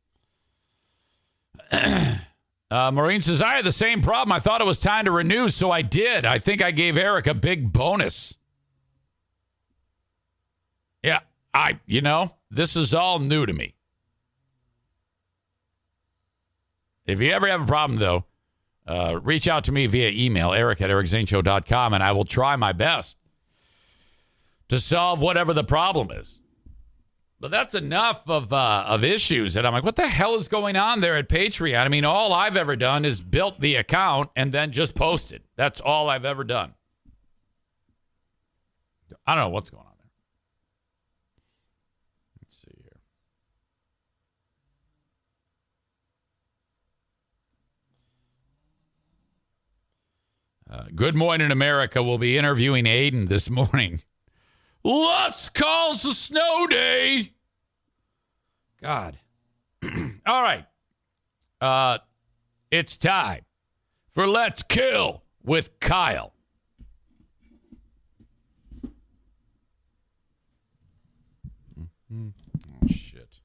Maureen says, I had the same problem. I thought it was time to renew, so I did. I think I gave Eric a big bonus. Yeah, this is all new to me. If you ever have a problem, though, reach out to me via email, eric@ericzaneshow.com, and I will try my best to solve whatever the problem is. But that's enough of issues that I'm like, what the hell is going on there at Patreon? I mean, all I've ever done is built the account and then just posted. That's all I've ever done. I don't know what's going on there. Let's see here. Good Morning America will be interviewing Aiden this morning. Lusk calls a snow day. God. All right. It's time for Let's Kill with Kyle. Oh, shit.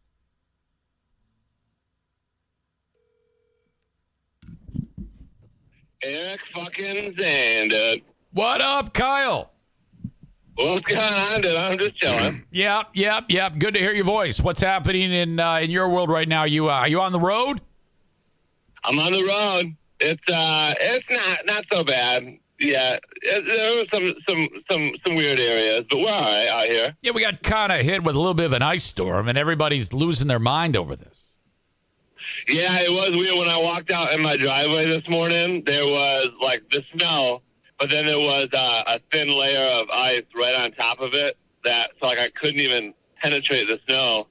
Eric fucking Zane, dude. What up, Kyle? What's going on, dude? I'm just chilling. Yep. Good to hear your voice. What's happening in your world right now? Are you on the road? I'm on the road. It's not so bad. Yeah, there were some weird areas, but we're all right out here. Yeah, we got kind of hit with a little bit of an ice storm, and everybody's losing their mind over this. Yeah, it was weird. When I walked out in my driveway this morning, there was like the snow, but then there was a thin layer of ice right on top of it. So I couldn't even penetrate the snow.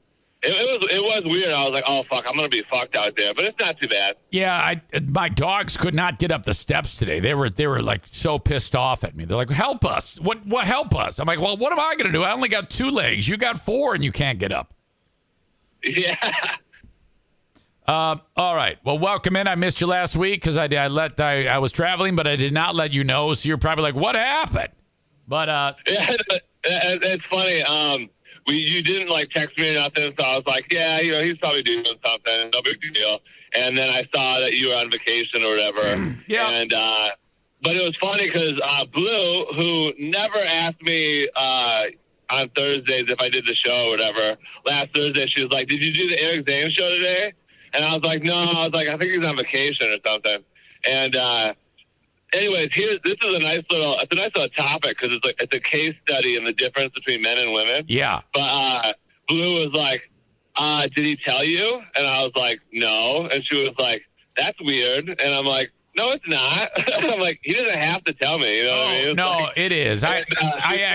It was weird. I was like, oh fuck, I'm gonna be fucked out there, but it's not too bad. Yeah, my dogs could not get up the steps today. They were like so pissed off at me. They're like, help us! What help us? I'm like, well, what am I gonna do? I only got 2 legs. You got 4, and you can't get up. Yeah. All right. Well, welcome in. I missed you last week because I was traveling, but I did not let you know. So you're probably like, what happened? But yeah, it's funny. You didn't like text me or nothing, so I was like, yeah, he's probably doing something, no big deal. And then I saw that you were on vacation or whatever. Yeah. And but it was funny because Blue, who never asked me on Thursdays if I did the show or whatever, last Thursday she was like, did you do the Eric Zane show today? And I was like, no. I was like, I think he's on vacation or something. And anyways, this is a nice little topic because it's a case study in the difference between men and women. Yeah. But Blue was like, did he tell you? And I was like, no. And she was like, that's weird. And I'm like, no, it's not. I'm like, he doesn't have to tell me. You know what I mean? No, like, it is.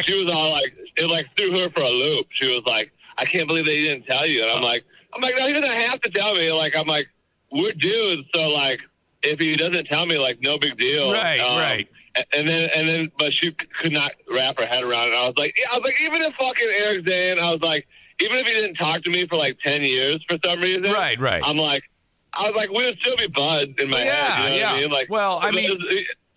She was all like, it like threw her for a loop. She was like, I can't believe that he didn't tell you. And I'm like, no, he doesn't have to tell me. Like, I'm like, we're dudes, so like, if he doesn't tell me, like, no big deal. Right. And then, but she could not wrap her head around it. I was like, even if fucking Eric Zane, I was like, even if he didn't talk to me for like 10 years for some reason, right. I was like, we would still be buds in my head. You know what I mean? Like, well, I mean,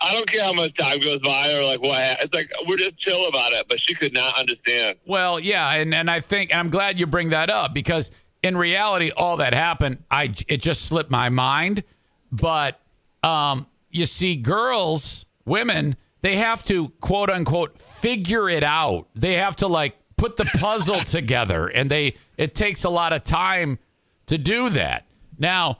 I don't care how much time goes by or like what. It's like we're just chill about it, but she could not understand. Well, yeah, and I think, and I'm glad you bring that up because in reality, all that happened, it just slipped my mind. But you see, women they have to, quote unquote, figure it out. They have to like put the puzzle together, and it takes a lot of time to do that. Now,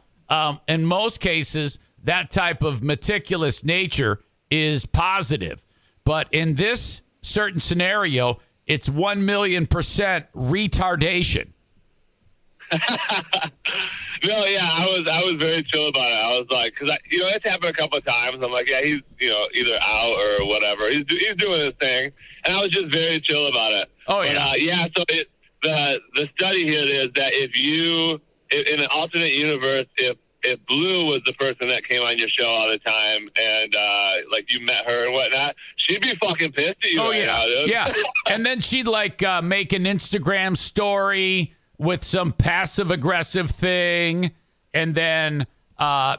in most cases, that type of meticulous nature is positive. But in this certain scenario, it's 1,000,000% retardation. No, yeah, I was very chill about it. I was like, because it's happened a couple of times. I'm like, yeah, he's either out or whatever. He's doing his thing, and I was just very chill about it. Oh yeah, So the study here is that in an alternate universe, if Blue was the person that came on your show all the time and like you met her and whatnot, she'd be fucking pissed at you. Oh right now, dude. Yeah. And then she'd like make an Instagram story with some passive aggressive thing, and then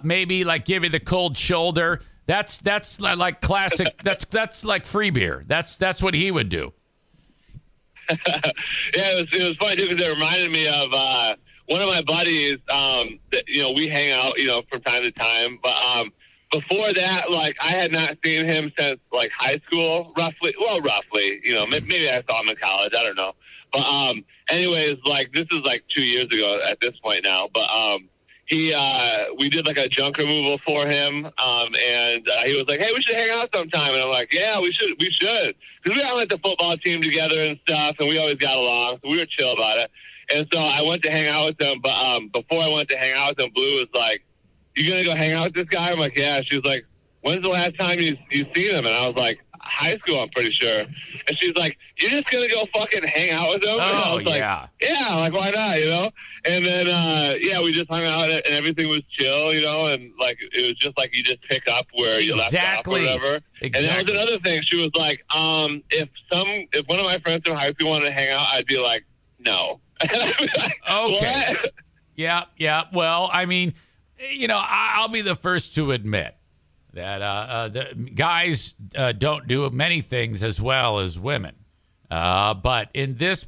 maybe like give you the cold shoulder. That's like classic. that's like free beer. That's what he would do. Yeah, it was funny too, because it reminded me of one of my buddies. That, we hang out, from time to time. But before that, like I had not seen him since like high school, roughly. Well, roughly. Maybe I saw him in college. I don't know. But anyways, like this is like 2 years ago at this point now. But we did like a junk removal for him, and he was like, "Hey, we should hang out sometime." And I'm like, "Yeah, we should," because we all went to football team together and stuff, and we always got along, so we were chill about it. And so I went to hang out with him, but before I went to hang out with him, Blue was like, "You gonna go hang out with this guy?" I'm like, "Yeah." She was like, "When's the last time you seen him?" And I was like, "High school, I'm pretty sure." And she's like, "You're just gonna go fucking hang out with him?" And I was like, yeah, like why not, And then we just hung out and everything was chill, and like it was just like you just pick up where you left off or whatever. Exactly. And that was another thing. She was like, if one of my friends from high school wanted to hang out, I'd be like, no. Like, okay. What? Yeah. Well, I mean, I'll be the first to admit that the guys don't do many things as well as women. But in this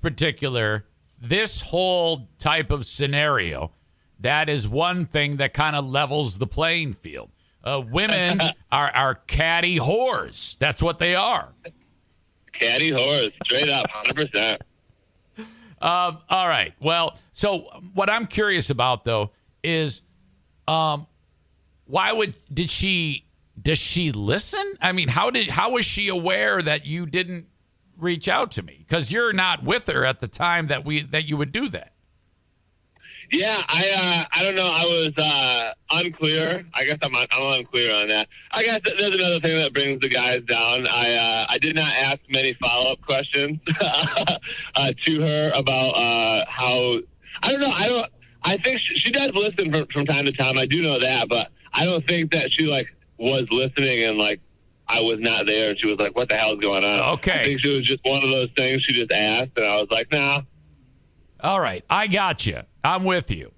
whole type of scenario, that is one thing that kind of levels the playing field. Women are catty whores. That's what they are. Catty whores, straight up, 100%. All right. Well, so what I'm curious about though is, does she listen? I mean, how was she aware that you didn't reach out to me? Because you're not with her at the time that you would do that. Yeah, I don't know. I was unclear. I guess I'm unclear on that. I guess there's another thing that brings the guys down. I did not ask many follow-up questions to her about how. I don't know. I think she does listen from time to time. I do know that, but I don't think that she like was listening and like I was not there and she was like, "What the hell is going on?" Okay. I think she was just one of those things. She just asked, and I was like, "Nah." All right, I got you. I'm with you.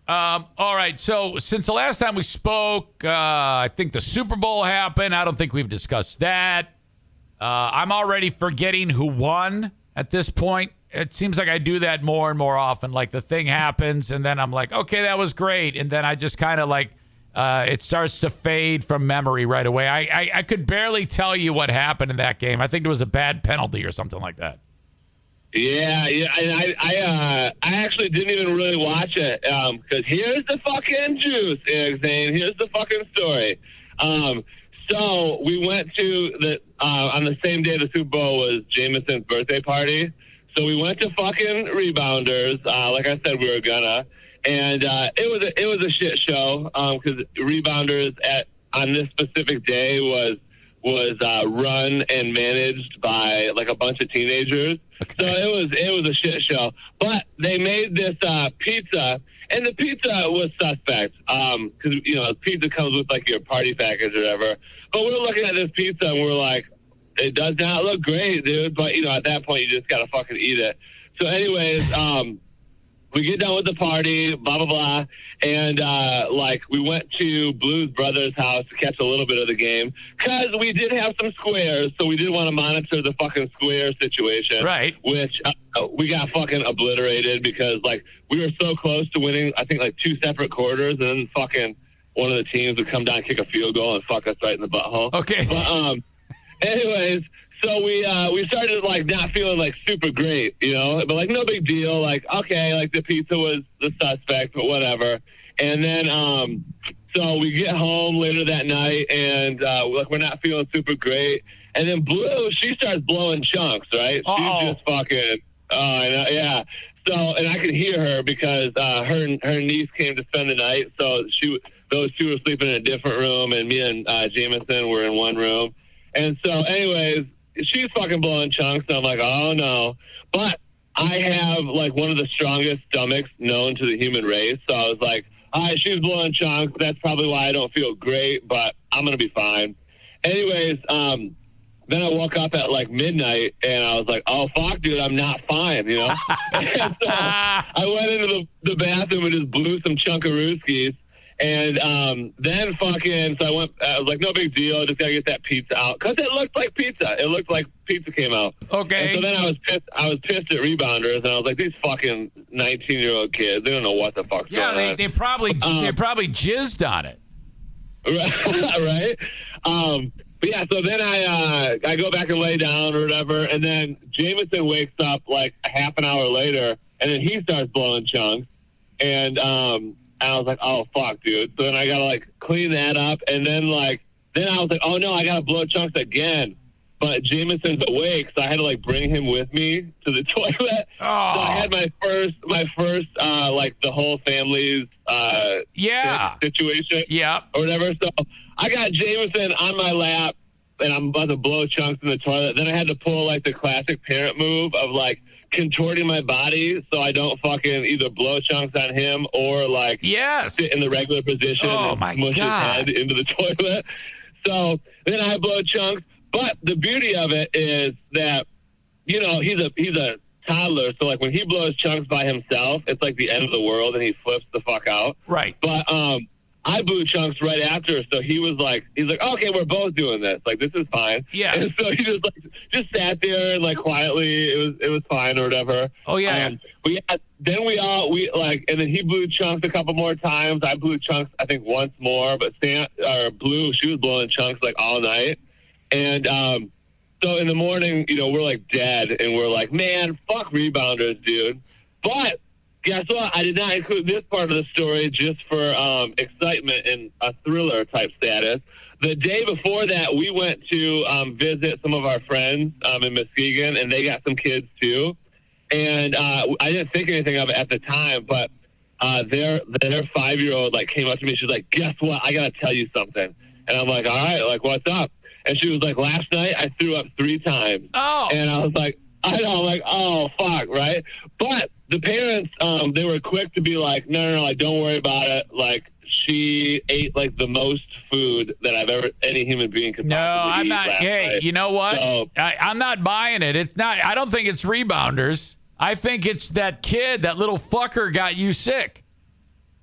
All right, so since the last time we spoke, I think the Super Bowl happened. I don't think we've discussed that. I'm already forgetting who won at this point. It seems like I do that more and more often. Like the thing happens, and then I'm like, okay, that was great. And then I just kind of like, it starts to fade from memory right away. I could barely tell you what happened in that game. I think it was a bad penalty or something like that. Yeah, and I actually didn't even really watch it because here's the fucking juice, Zane. Here's the fucking story. So we went to on the same day the Super Bowl was Jameson's birthday party. So we went to fucking Rebounders. Like I said, we were gonna, and it was a shit show because Rebounders on this specific day was run and managed by like a bunch of teenagers. Okay. So it was a shit show. But they made this pizza, and the pizza was suspect because pizza comes with like your party package or whatever. But we're looking at this pizza and we're like, it does not look great, dude. But at that point you just gotta fucking eat it. So anyways, we get done with the party, blah, blah, blah. And, we went to Blue's brother's house to catch a little bit of the game because we did have some squares. So we did want to monitor the fucking square situation. Right. Which we got fucking obliterated because, we were so close to winning, I think, 2 separate quarters. And then fucking one of the teams would come down, kick a field goal, and fuck us right in the butthole. Okay. But, anyways, so we started like not feeling like super great, you know, but like no big deal. Like, okay, like the pizza was the suspect, but whatever. And then, so we get home later that night and, like we're not feeling super great. And then Blue, she starts blowing chunks, right? Uh-oh. She's just fucking, yeah. So, and I could hear her because, her niece came to spend the night. So those two were sleeping in a different room and me and, Jameson were in one room. And so anyways, she's fucking blowing chunks. And I'm like, oh no. But I have like one of the strongest stomachs known to the human race. So I was like, all right, she's blowing chunks. That's probably why I don't feel great, but I'm going to be fine. Anyways, then I woke up at like midnight and I was like, oh, fuck, dude, I'm not fine, you know? And so I went into the bathroom and just blew some chunkarooskies. And then fucking, so I was like, no big deal, just got to get that pizza out. Because it looked like pizza. It looked like pizza came out. Okay. And so then I was pissed at rebounders, and I was like, these fucking 19-year-old kids, they don't know what the fuck's going on. They probably jizzed on it. Right? But yeah, so then I go back and lay down or whatever, and then Jameson wakes up like a half an hour later, and then he starts blowing chunks. And I was like, oh, fuck, dude. So then I got to, like, clean that up. And then I was like, oh, no, I got to blow chunks again. But Jameson's awake, so I had to, like, bring him with me to the toilet. Oh. So I had my first, like, the whole family's situation. Yeah. Or whatever. So I got Jameson on my lap, and I'm about to blow chunks in the toilet. Then I had to pull, like, the classic parent move of, like, contorting my body so I don't fucking either blow chunks on him or like sit in the regular position and smush his head into the toilet. So then I blow chunks. But the beauty of it is that, you know, he's a toddler. So like when he blows chunks by himself, it's like the end of the world and he flips the fuck out. Right. But I blew chunks right after, so he's like, okay, we're both doing this. Like, this is fine. Yeah. And so he just sat there and like quietly, it was fine or whatever. Oh yeah. But yeah, then and then he blew chunks a couple more times. I blew chunks, I think once more, but Blue, she was blowing chunks like all night. And so in the morning, you know, we're like dead, and we're like, man, fuck rebounders, dude. But guess what? I did not include this part of the story just for excitement and a thriller type status. The day before that, we went to visit some of our friends in Muskegon, and they got some kids too. And I didn't think anything of it at the time, but their 5-year-old like came up to me. She's like, "Guess what? I gotta tell you something." And I'm like, "All right, like what's up?" And she was like, "Last night I threw up 3 times." Oh. And I was like, I know, like, oh fuck, right? But the parents, they were quick to be like, no, like, don't worry about it. Like, she ate like the most food that any human being could possibly eat. I'm not. Hey, night. You know what? So, I'm not buying it. It's not. I don't think it's rebounders. I think it's that kid, that little fucker, got you sick.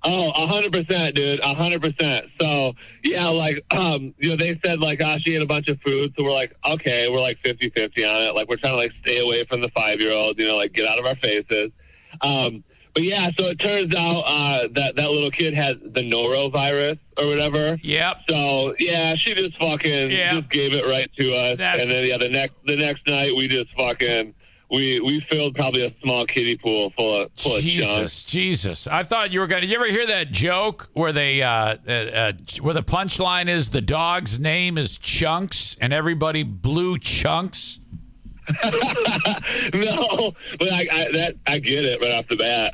Oh, 100%, dude, 100%. So yeah, like, you know, they said like, she ate a bunch of food, so we're like, okay, we're like 50-50 on it. Like, we're trying to like stay away from the 5-year-old, you know, like get out of our faces. But yeah, so it turns out that little kid has the norovirus or whatever. Yep. So yeah, she just fucking just gave it right to us. And then the next night we just fucking we filled probably a small kiddie pool full of chunks. Jesus. I thought you were gonna. You ever hear that joke where they where the punchline is the dog's name is Chunks and everybody blew chunks? No, but I get it right off the bat.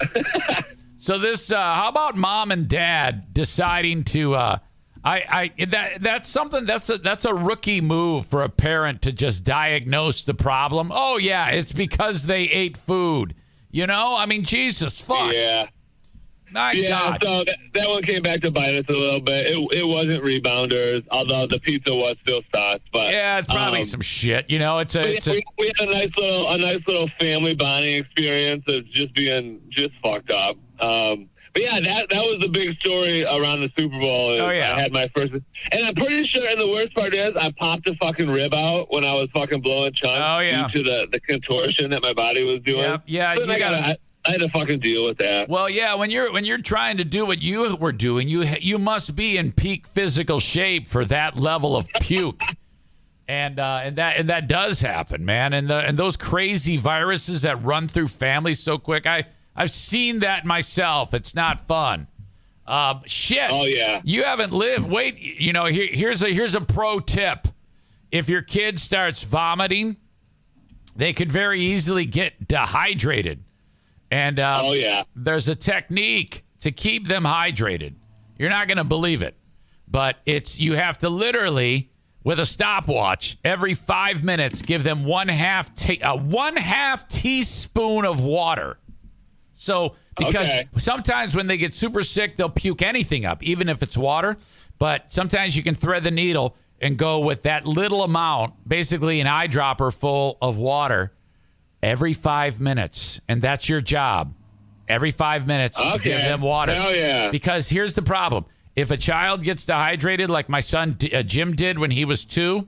So this, how about mom and dad deciding to? That's something that's a rookie move for a parent to just diagnose the problem. Oh yeah, it's because they ate food. You know, I mean, Jesus, fuck. Yeah. My God. So that one came back to bite us a little bit. It wasn't rebounders, although the pizza was still sauce. But yeah, it's probably some shit. You know, we had a nice little family bonding experience of just being fucked up. But yeah, that was the big story around the Super Bowl. Oh yeah, I had my first, and I'm pretty sure. And the worst part is, I popped a fucking rib out when I was fucking blowing chunks. Oh yeah, due to the contortion that my body was doing. Yep. Yeah, so I had to fucking deal with that. Well, yeah, when you're trying to do what you were doing, you must be in peak physical shape for that level of puke. And that does happen, man. And those crazy viruses that run through families so quick. I've seen that myself. It's not fun. Shit. Oh yeah. You haven't lived. Wait. Here's a pro tip. If your kid starts vomiting, they could very easily get dehydrated. And there's a technique to keep them hydrated. You're not going to believe it, but you have to literally, with a stopwatch, every 5 minutes, give them one half teaspoon of water. So, because sometimes when they get super sick, they'll puke anything up, even if it's water. But sometimes you can thread the needle and go with that little amount, basically an eyedropper full of water, every 5 minutes. And that's your job. Every 5 minutes, give them water. Hell yeah. Because here's the problem. If a child gets dehydrated, like my son Jim did when he was 2,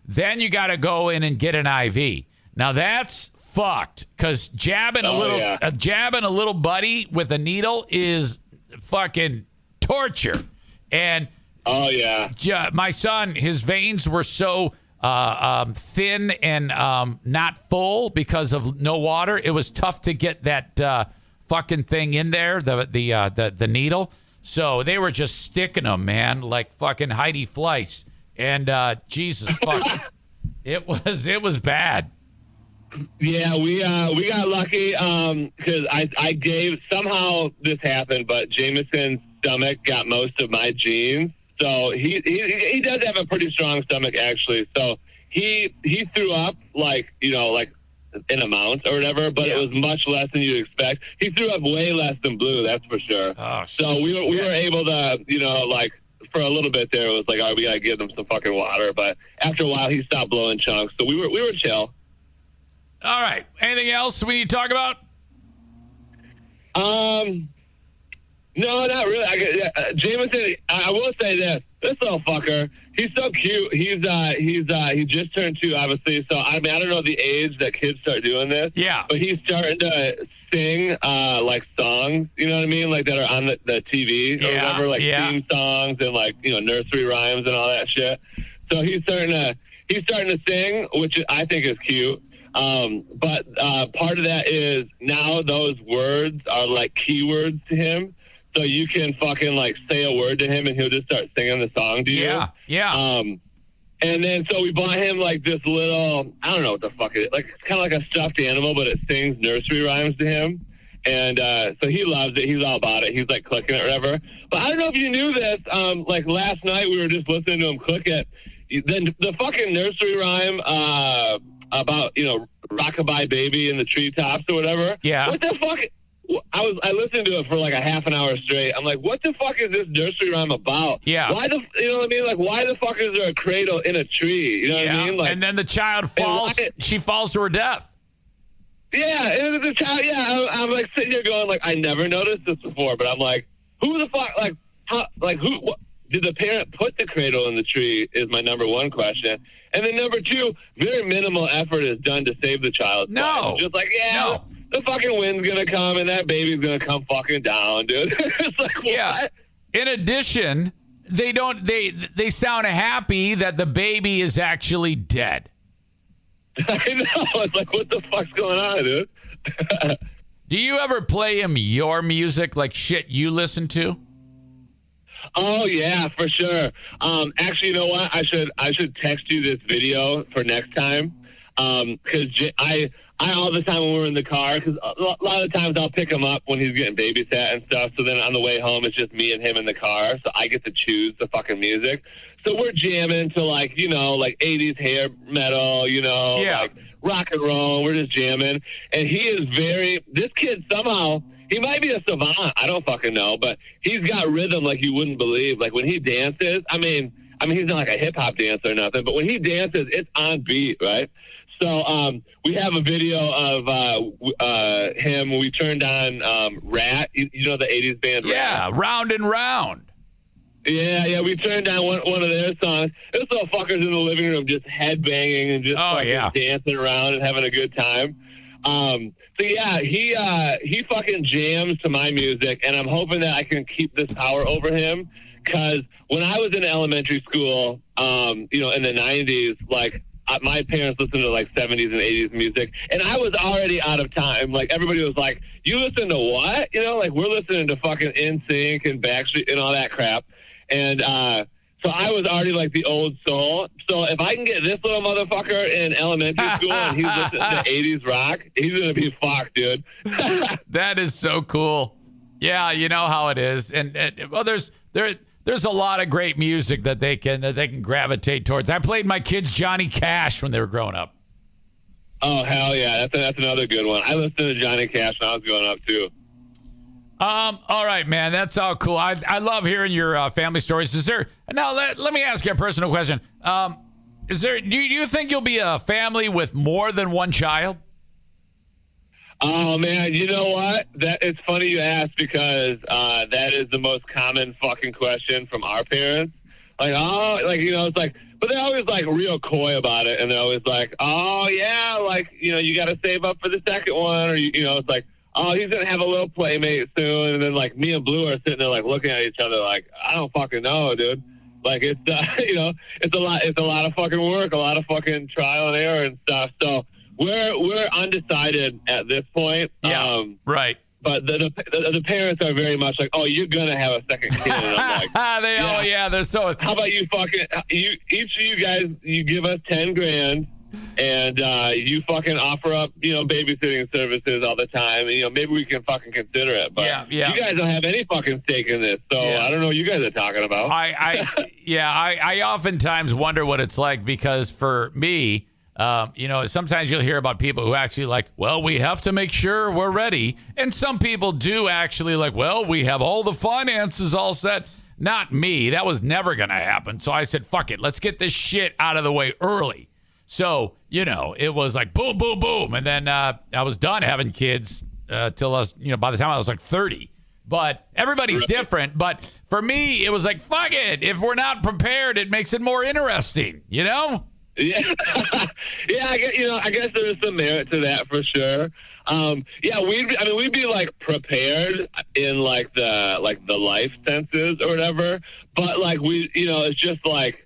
then you got to go in and get an IV. Now that's fucked, because jabbing a little buddy with a needle is fucking torture. And my son, his veins were so thin and not full because of no water. It was tough to get that fucking thing in there, the needle. So they were just sticking them, man, like fucking Heidi Fleiss. And Jesus fuck, it was bad. Yeah, we got lucky because I gave, somehow this happened, but Jameson's stomach got most of my genes. So he does have a pretty strong stomach, actually. So he threw up like in amounts or whatever, but it was much less than you'd expect. He threw up way less than Blue, that's for sure. Oh, so we were able to, for a little bit there, it was like, all right, we gotta give him some fucking water. But after a while, he stopped blowing chunks. So we were chill. All right. Anything else we need to talk about? No, not really. Jameson, I will say this little fucker, he's so cute. He just turned 2, obviously. So I don't know the age that kids start doing this. Yeah. But he's starting to sing like songs, you know what I mean, like that are on the TV or whatever, like theme songs and like nursery rhymes and all that shit. So he's starting to sing, which I think is cute. But part of that is now those words are like keywords to him. So you can fucking like say a word to him and he'll just start singing the song to you. Yeah. And then so we bought him like this little, I don't know what the fuck it is, like it's kind of like a stuffed animal, but it sings nursery rhymes to him. And so he loves it. He's all about it. He's like clicking it or whatever. But I don't know if you knew this. Like last night we were just listening to him click it. Then the fucking nursery rhyme about, Rockabye Baby in the treetops or whatever. Yeah. What the fuck? I listened to it for like a half an hour straight. I'm like, what the fuck is this nursery rhyme about? Yeah. Why the, you know what I mean? Like, why the fuck is there a cradle in a tree? You know what I mean? Like, and then the child falls. She falls to her death. Yeah, and the child. Yeah, I'm like sitting here going like, I never noticed this before, but I'm like, who the fuck? Like, who? What, did the parent put the cradle in the tree? Is my number one question. And then number 2, very minimal effort is done to save the child. No. Just like, the fucking wind's going to come and that baby's going to come fucking down, dude. It's like, what? Yeah. In addition, they sound happy that the baby is actually dead. I know. It's like, what the fuck's going on, dude? Do you ever play him your music, like shit you listen to? Oh yeah, for sure. Actually, you know what? I should text you this video for next time. Because I all the time when we're in the car, because a lot of the times I'll pick him up when he's getting babysat and stuff. So then on the way home, it's just me and him in the car. So I get to choose the fucking music. So we're jamming to like 80s hair metal, like rock and roll. We're just jamming. And he is this kid somehow, he might be a savant. I don't fucking know, but he's got rhythm like you wouldn't believe. Like when he dances, I mean, he's not like a hip hop dancer or nothing, but when he dances, it's on beat, right? So we have a video of him when we turned on Rat, you know the 80s band Rat? Yeah, Round and Round. Yeah, we turned on one of their songs. This little fucker's in the living room just headbanging and just dancing around and having a good time. So yeah, he fucking jams to my music, and I'm hoping that I can keep this power over him. Because when I was in elementary school, in the 90s, like, my parents listened to like 70s and 80s music, and I was already out of time. Like, everybody was like, you listen to what? Like, we're listening to fucking NSYNC and Backstreet and all that crap. And so I was already like the old soul. So if I can get this little motherfucker in elementary school and he's listening to 80s rock, he's going to be fucked, dude. That is so cool. Yeah, you know how it is. And there's a lot of great music that they can gravitate towards. I played my kids Johnny Cash when they were growing up. Oh, hell yeah. That's another good one. I listened to Johnny Cash when I was growing up, too. All right, man. That's all cool. I love hearing your family stories. Let me ask you a personal question. Do you think you'll be a family with more than one child? Oh, man, you know what? It's funny you ask because that is the most common fucking question from our parents. It's like, but they're always like real coy about it. And they're always like, oh, yeah, like, you got to save up for the second one. Or, it's like, oh, he's going to have a little playmate soon. And then like me and Blue are sitting there like looking at each other like, I don't fucking know, dude. Like it's, it's a lot of fucking work, a lot of fucking trial and error and stuff. So we're undecided at this point. Yeah, right. But the parents are very much like, oh, you're going to have a second kid. And I'm like, they're so. How about you each of you guys, you give us $10,000 and you fucking offer up, babysitting services all the time. And, maybe we can fucking consider it. But you guys don't have any fucking stake in this. So I don't know what you guys are talking about. I oftentimes wonder what it's like because for me, sometimes you'll hear about people who actually like, well, we have to make sure we're ready. And some people do actually like, well, we have all the finances all set. Not me. That was never going to happen. So I said, fuck it. Let's get this shit out of the way early. So, it was like boom, boom, boom. And then I was done having kids till I was, by the time I was like 30. But everybody's different. But for me, it was like, fuck it. If we're not prepared, it makes it more interesting, Yeah, I guess there is some merit to that for sure. We'd be like prepared in like the life senses or whatever, but like it's just like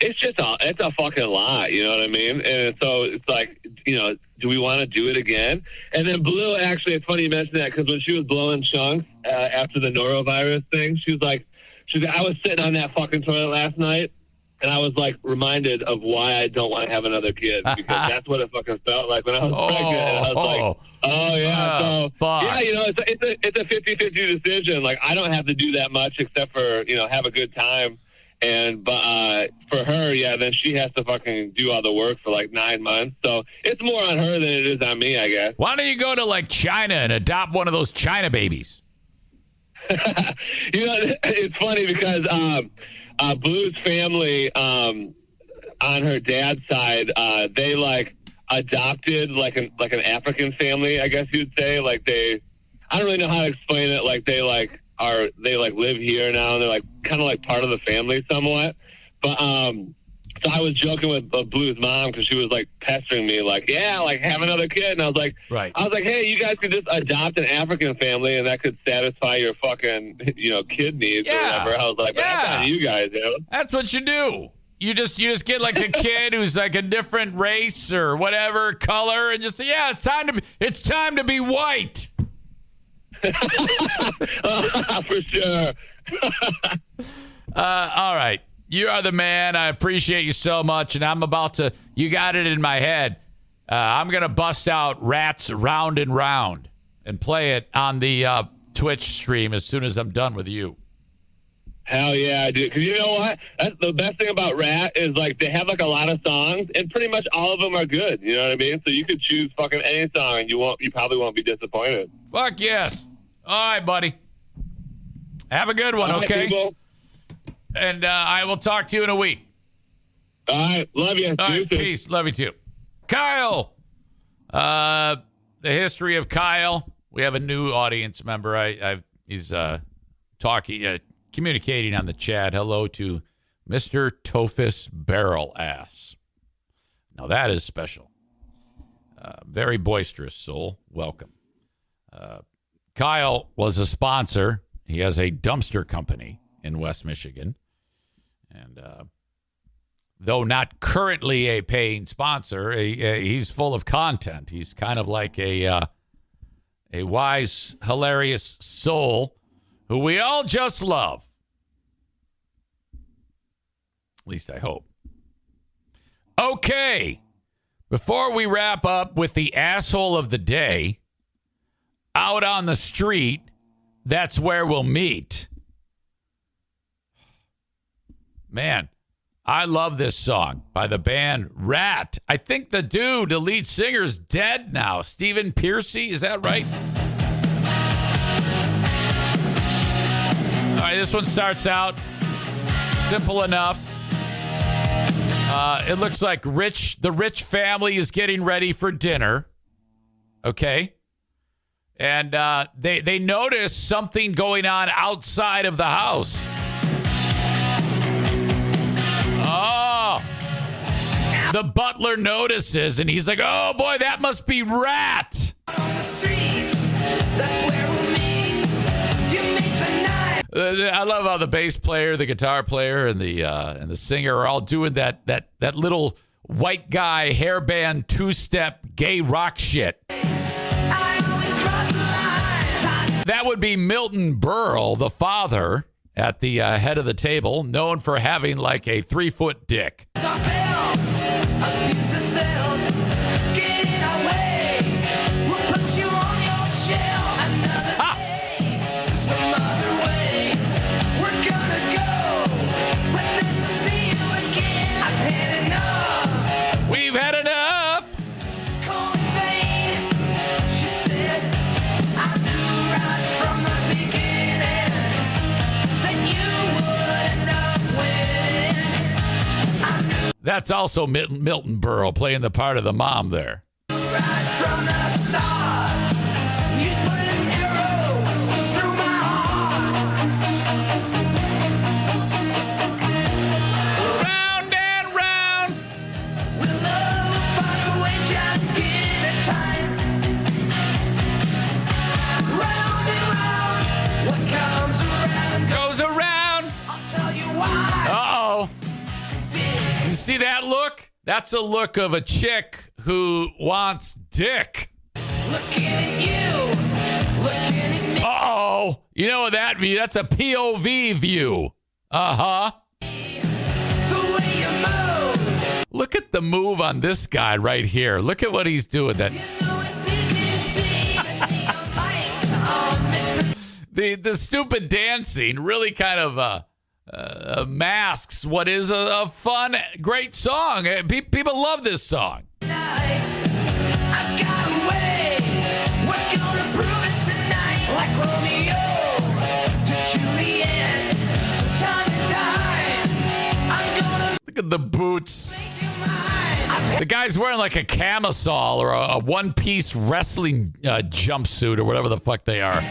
it's a fucking lot, you know what I mean? And so it's like, do we want to do it again? And then Blue, actually, it's funny you mentioned that because when she was blowing chunks after the norovirus thing, she was like, I was sitting on that fucking toilet last night. And I was like reminded of why I don't want to have another kid because that's what it fucking felt like when I was pregnant. And I was like, oh yeah, fuck. Yeah, it's a 50-50 decision. Like I don't have to do that much except for have a good time. But for her, then she has to fucking do all the work for like 9 months. So it's more on her than it is on me, I guess. Why don't you go to like China and adopt one of those China babies? It's funny because Blue's family on her dad's side, they like adopted like an African family, I guess you'd say. Like I don't really know how to explain it. Like they live here now and they're like kind of like part of the family somewhat. But so I was joking with Blue's mom because she was like pestering me like, yeah, like have another kid. And I was like, hey, you guys could just adopt an African family and that could satisfy your fucking, kid needs or whatever. I was like, but that's not you guys, That's what you do. You just get like a kid who's like a different race or whatever color and just say, it's time to be white. For sure. All right. You are the man. I appreciate you so much. And you got it in my head. I'm going to bust out Rats Round and Round and play it on the Twitch stream as soon as I'm done with you. Hell yeah, dude. Because you know what? That's the best thing about Rat is like they have like a lot of songs and pretty much all of them are good. You know what I mean? So you could choose fucking any song and you probably won't be disappointed. Fuck yes. All right, buddy. Have a good one, okay? People. And I will talk to you in a week. All right. Love you. All right, peace. Love you too. Kyle. The history of Kyle. We have a new audience member. He's communicating on the chat. Hello to Mr. Tophus Barrel Ass. Now that is special. Very boisterous soul. Welcome. Kyle was a sponsor. He has a dumpster company in West Michigan. And though not currently a paying sponsor, he's full of content. He's kind of like a wise, hilarious soul who we all just love. At least I hope. Okay. Before we wrap up with the asshole of the day, out on the street, that's where we'll meet. Man, I love this song by the band Rat. I think the dude, the lead singer, is dead now. Stephen Piercy, is that right? All right, this one starts out simple enough. It looks like the rich family is getting ready for dinner. Okay. And they notice something going on outside of the house. Oh. The butler notices, and he's like, oh, boy, that must be Rat. On the streets, that's where we'll meet. You make the night. I love how the bass player, the guitar player, and the singer are all doing that little white guy hairband two-step gay rock shit. That would be Milton Berle, the father, at the head of the table, known for having like a 3-foot dick. We've had enough. That's also Milton Berle playing the part of the mom there. Right from the start, you put an arrow through my heart. Round and round. We'll love find a way, just give it time. Round and round, what comes around goes around. I'll tell you why. Uh-oh. You see that look? That's a look of a chick who wants dick. Looking at you. Looking at me. Uh-oh. You know what that view? That's a POV view. Uh-huh. The way you move. Look at the move on this guy right here. Look at what he's doing. That. The stupid dancing really kind of masks what is a fun, great song. People love this song. Look at the boots. The guy's wearing like a camisole or a one-piece wrestling jumpsuit or whatever the fuck they are.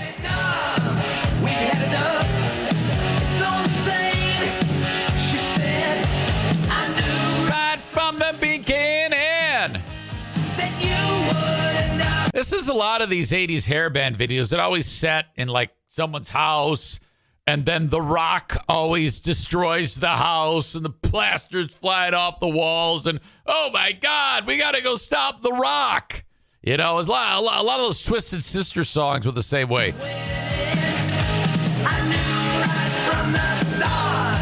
From the beginning. This is a lot of these 80s hairband videos that always set in like someone's house, and then The Rock always destroys the house and the plaster's flying off the walls, and oh my God, we got to go stop The Rock. You know, a lot of those Twisted Sister songs were the same way. I knew right from the start.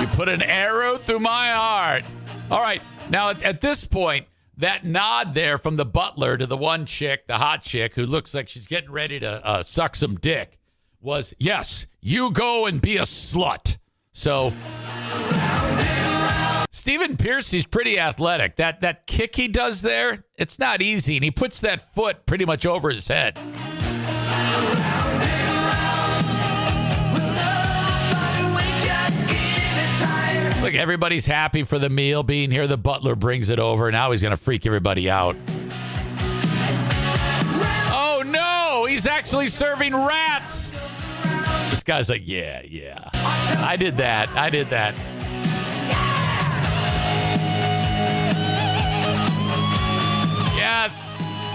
You put an arrow through my heart. All right. Now, at this point, that nod there from the butler to the one chick, the hot chick, who looks like she's getting ready to suck some dick, was, yes, you go and be a slut. So, Stephen Piercy's pretty athletic. That kick he does there, it's not easy. And he puts that foot pretty much over his head. Look, everybody's happy for the meal being here. The butler brings it over. Now he's going to freak everybody out. Oh, no. He's actually serving rats. This guy's like, yeah. I did that. Yes.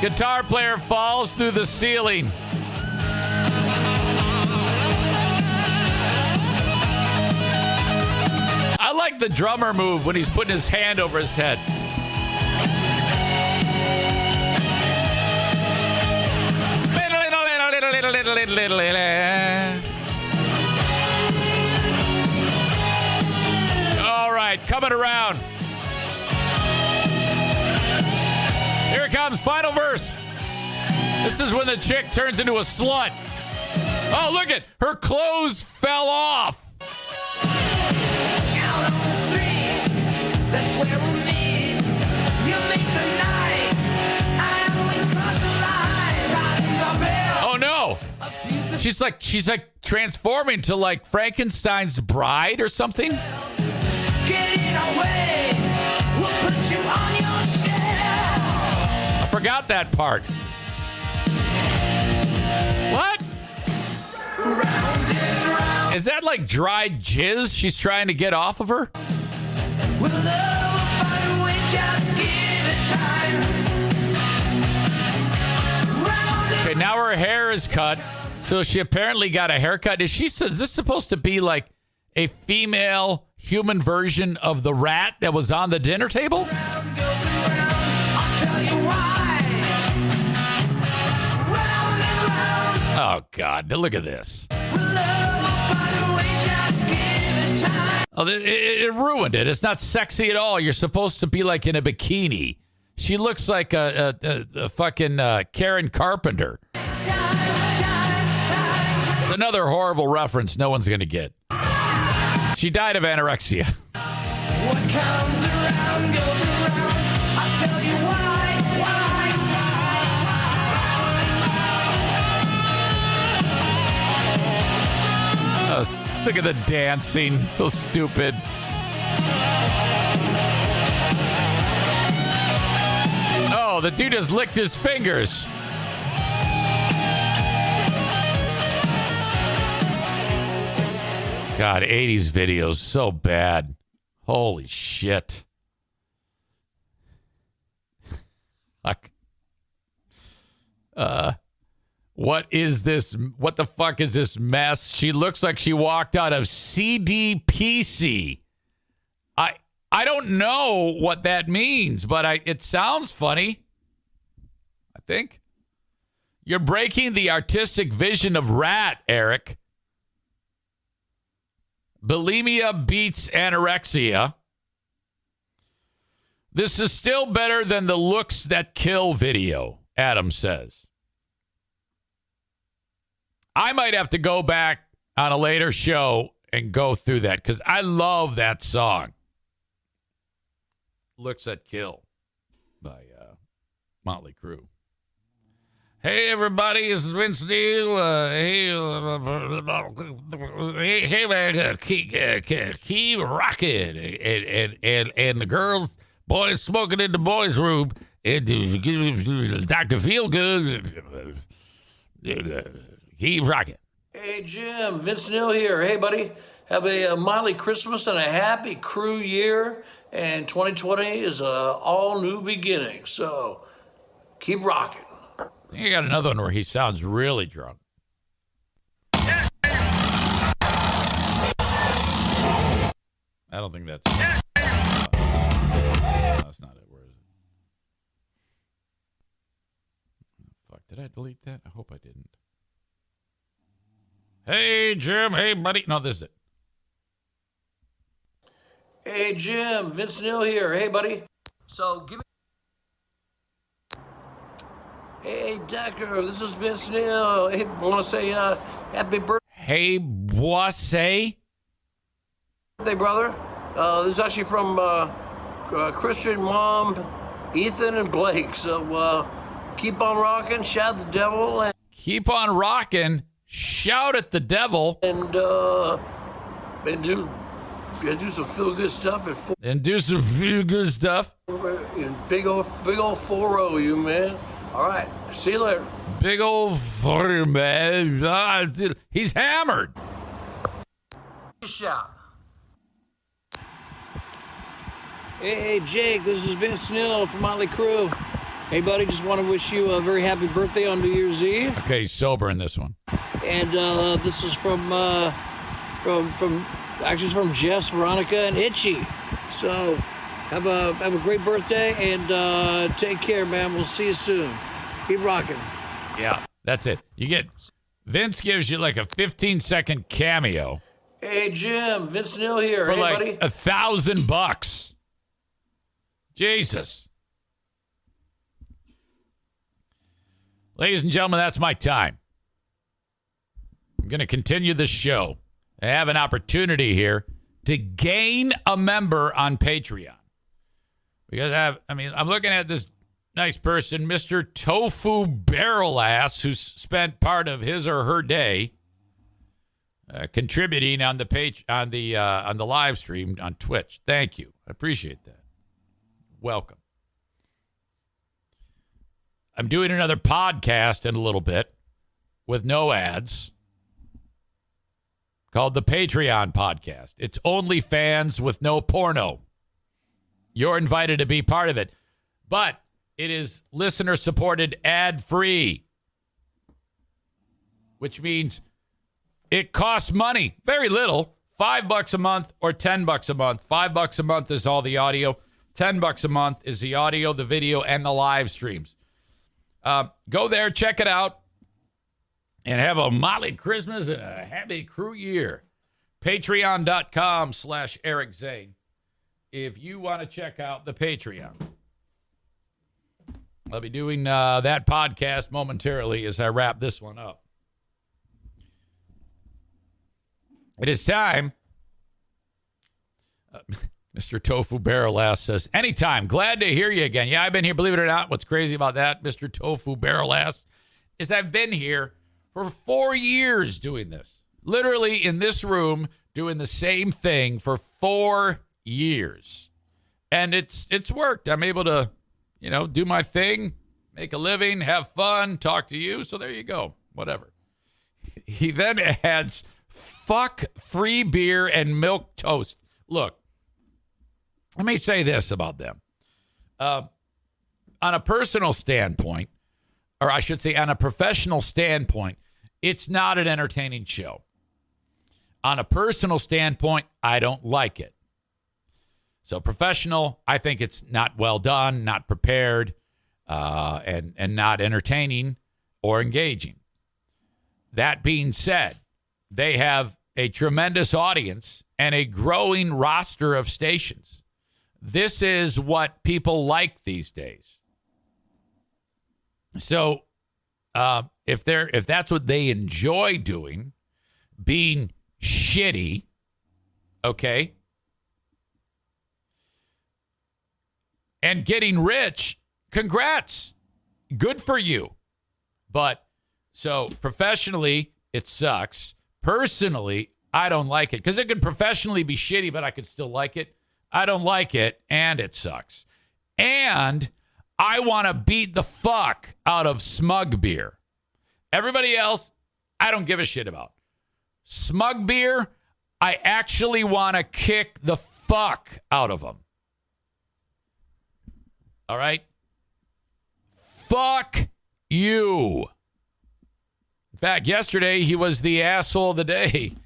Guitar player falls through the ceiling. the drummer move when he's putting his hand over his head. All right, coming around. Here it comes, final verse. This is when the chick turns into a slut. Oh, look at her clothes fell off. Out on the streets, that's where we meet. You make the night. I always cross the line. Oh no. She's like transforming to like Frankenstein's bride or something. Get in our way. We'll put you on your shelf. I forgot that part. What? Is that like dried jizz she's trying to get off of her? With love, find a way, just give it time. Okay, now her hair is cut. So she apparently got a haircut. Is this supposed to be like a female human version of the rat that was on the dinner table? I'll tell you why. Round and round. Oh, God. Look at this. With love, find a way, just give it time. Oh, it ruined it. It's not sexy at all. You're supposed to be like in a bikini. She looks like a fucking Karen Carpenter. Another horrible reference no one's going to get. She died of anorexia. What comes around goes around. I'll tell you why. Look at the dancing. So stupid. Oh, the dude just licked his fingers. God, 80s videos, so bad. Holy shit. Fuck. What is this? What the fuck is this mess? She looks like she walked out of CDPC. I don't know what that means, but it sounds funny. I think. You're breaking the artistic vision of Rat, Eric. Bulimia beats anorexia. This is still better than the looks that kill video, Adam says. I might have to go back on a later show and go through that because I love that song. Looks That Kill by Motley Crue. Hey, everybody, it's Vince Neil. Hey, man, keep rocking. And the girls, boys smoking in the boys' room. And Dr. Feelgood, keep rocking. Hey, Jim, Vince Neil here. Hey, buddy, have a Motley Christmas and a happy Crew year. And 2020 is an all-new beginning. So keep rocking. You got another one where he sounds really drunk. I don't think that's... that's not it. Where is it? Fuck, did I delete that? I hope I didn't. Hey, Jim. Hey, buddy. No, this is it. Hey, Jim, Vince Neil here. Hey, buddy. So give me... Hey, Decker, this is Vince Neil. Hey, I want to say happy birthday. Hey, Boise. Birthday, brother. This is actually from Christian, Mom, Ethan, and Blake. So keep on rocking, shout at the devil. And keep on rocking, shout at the devil. And do some feel-good stuff. And do some feel-good stuff. Big old 4-0, you, man. All right. See you later. Big old man. He's hammered. Shout. Hey, Jake. This is Vince Neil from Motley Crue. Hey, buddy. Just want to wish you a very happy birthday on New Year's Eve. Okay, he's sober in this one. And this is from Jess, Veronica, and Itchy. So have a great birthday and take care, man. We'll see you soon. Keep rocking. Yeah, that's it. Vince gives you like a 15-second cameo. Hey, Jim. Vince Neil here. For hey, like buddy. $1,000. Jesus. Ladies and gentlemen, that's my time. I'm going to continue the show. I have an opportunity here to gain a member on Patreon. Because I'm looking at this nice person, Mr. Tofu Barrel Ass, who's spent part of his or her day contributing on the page on the live stream on Twitch. Thank you. I appreciate that. Welcome. I'm doing another podcast in a little bit with no ads called the Patreon Podcast. It's only fans with no porno. You're invited to be part of it. But it is listener-supported ad-free, which means it costs money. Very little. $5 a month or $10 a month. $5 a month is all the audio. $10 a month is the audio, the video, and the live streams. Go there, check it out, and have a Molly Christmas and a happy crew year. Patreon.com/Eric Zane. If you want to check out the Patreon. I'll be doing that podcast momentarily as I wrap this one up. It is time. Mr. Tofu Barrel Ass says, anytime. Glad to hear you again. Yeah, I've been here. Believe it or not, what's crazy about that, Mr. Tofu Barrel Ass, is I've been here for 4 years doing this. Literally in this room doing the same thing for 4 years. And it's worked. I'm able to, do my thing, make a living, have fun, talk to you. So there you go. Whatever. He then adds, fuck free beer and milk toast. Look, let me say this about them. On a personal standpoint, or I should say on a professional standpoint, it's not an entertaining show. On a personal standpoint, I don't like it. So professional, I think it's not well done, not prepared, and not entertaining or engaging. That being said, they have a tremendous audience and a growing roster of stations. This is what people like these days. So if that's what they enjoy doing, being shitty, okay, and getting rich, congrats. Good for you. But so professionally, it sucks. Personally, I don't like it because it could professionally be shitty, but I could still like it. I don't like it, and it sucks. And I want to beat the fuck out of Smug Beer. Everybody else, I don't give a shit about. Smug Beer, I actually want to kick the fuck out of them. All right? Fuck you. In fact, yesterday he was the asshole of the day.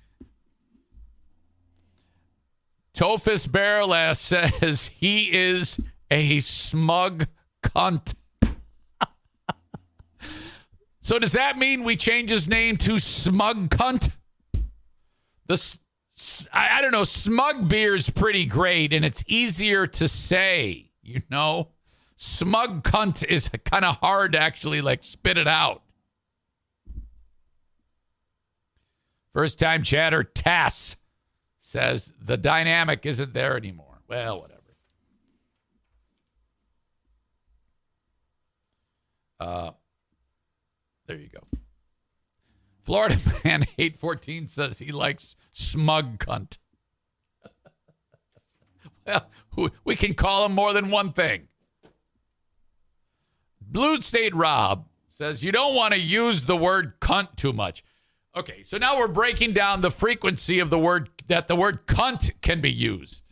Tofus Barrel Ass says he is a smug cunt. So does that mean we change his name to Smug Cunt? I don't know. Smug Beer is pretty great, and it's easier to say, Smug Cunt is kind of hard to actually, spit it out. First time chatter, Tass says the dynamic isn't there anymore. Well, whatever. There you go. Florida Man 814 says he likes Smug Cunt. Well, we can call him more than one thing. Blue State Rob says you don't want to use the word cunt too much. Okay, so now we're breaking down the frequency of the word cunt can be used.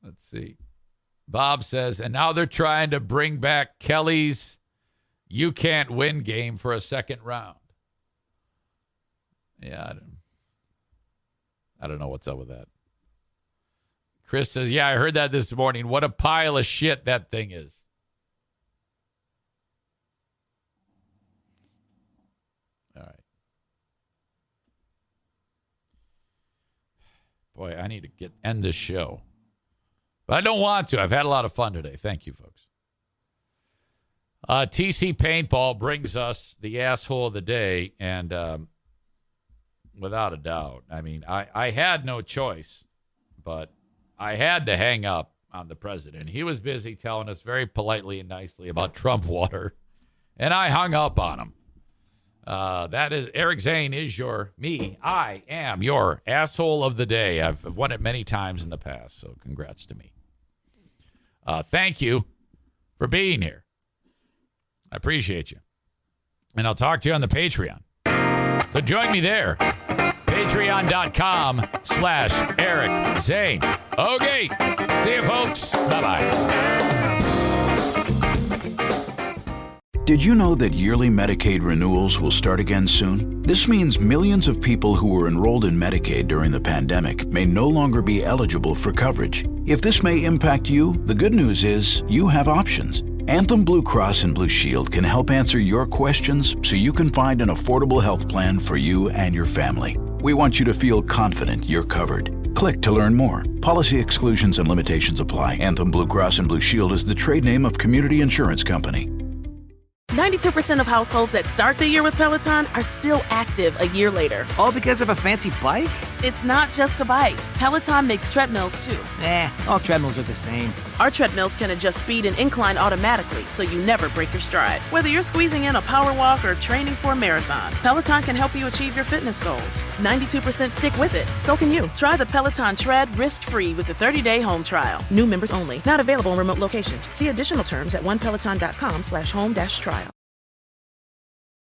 Let's see. Bob says, and now they're trying to bring back Kelly's You Can't Win game for a second round. Yeah, I don't know what's up with that. Chris says, yeah, I heard that this morning. What a pile of shit that thing is. All right. Boy, I need to end this show. But I don't want to. I've had a lot of fun today. Thank you, folks. TC Paintball brings us the asshole of the day. And without a doubt, I mean, I had no choice, but I had to hang up on the president. He was busy telling us very politely and nicely about Trump water, and I hung up on him. That is Eric Zane is I am your asshole of the day. I've won it many times in the past, so congrats to me. Thank you for being here. I appreciate you. And I'll talk to you on the Patreon. So join me there. Patreon.com/Eric Zane. Okay. See you, folks. Bye-bye. Did you know that yearly Medicaid renewals will start again soon? This means millions of people who were enrolled in Medicaid during the pandemic may no longer be eligible for coverage. If this may impact you, the good news is you have options. Anthem Blue Cross and Blue Shield can help answer your questions so you can find an affordable health plan for you and your family. We want you to feel confident you're covered. Click to learn more. Policy exclusions and limitations apply. Anthem Blue Cross and Blue Shield is the trade name of Community Insurance Company. 92% of households that start the year with Peloton are still active a year later. All because of a fancy bike? It's not just a bike. Peloton makes treadmills too. All treadmills are the same. Our treadmills can adjust speed and incline automatically, so you never break your stride. Whether you're squeezing in a power walk or training for a marathon, Peloton can help you achieve your fitness goals. 92% stick with it. So can you. Try the Peloton Tread risk-free with the 30-day home trial. New members only. Not available in remote locations. See additional terms at onepeloton.com/home-trial.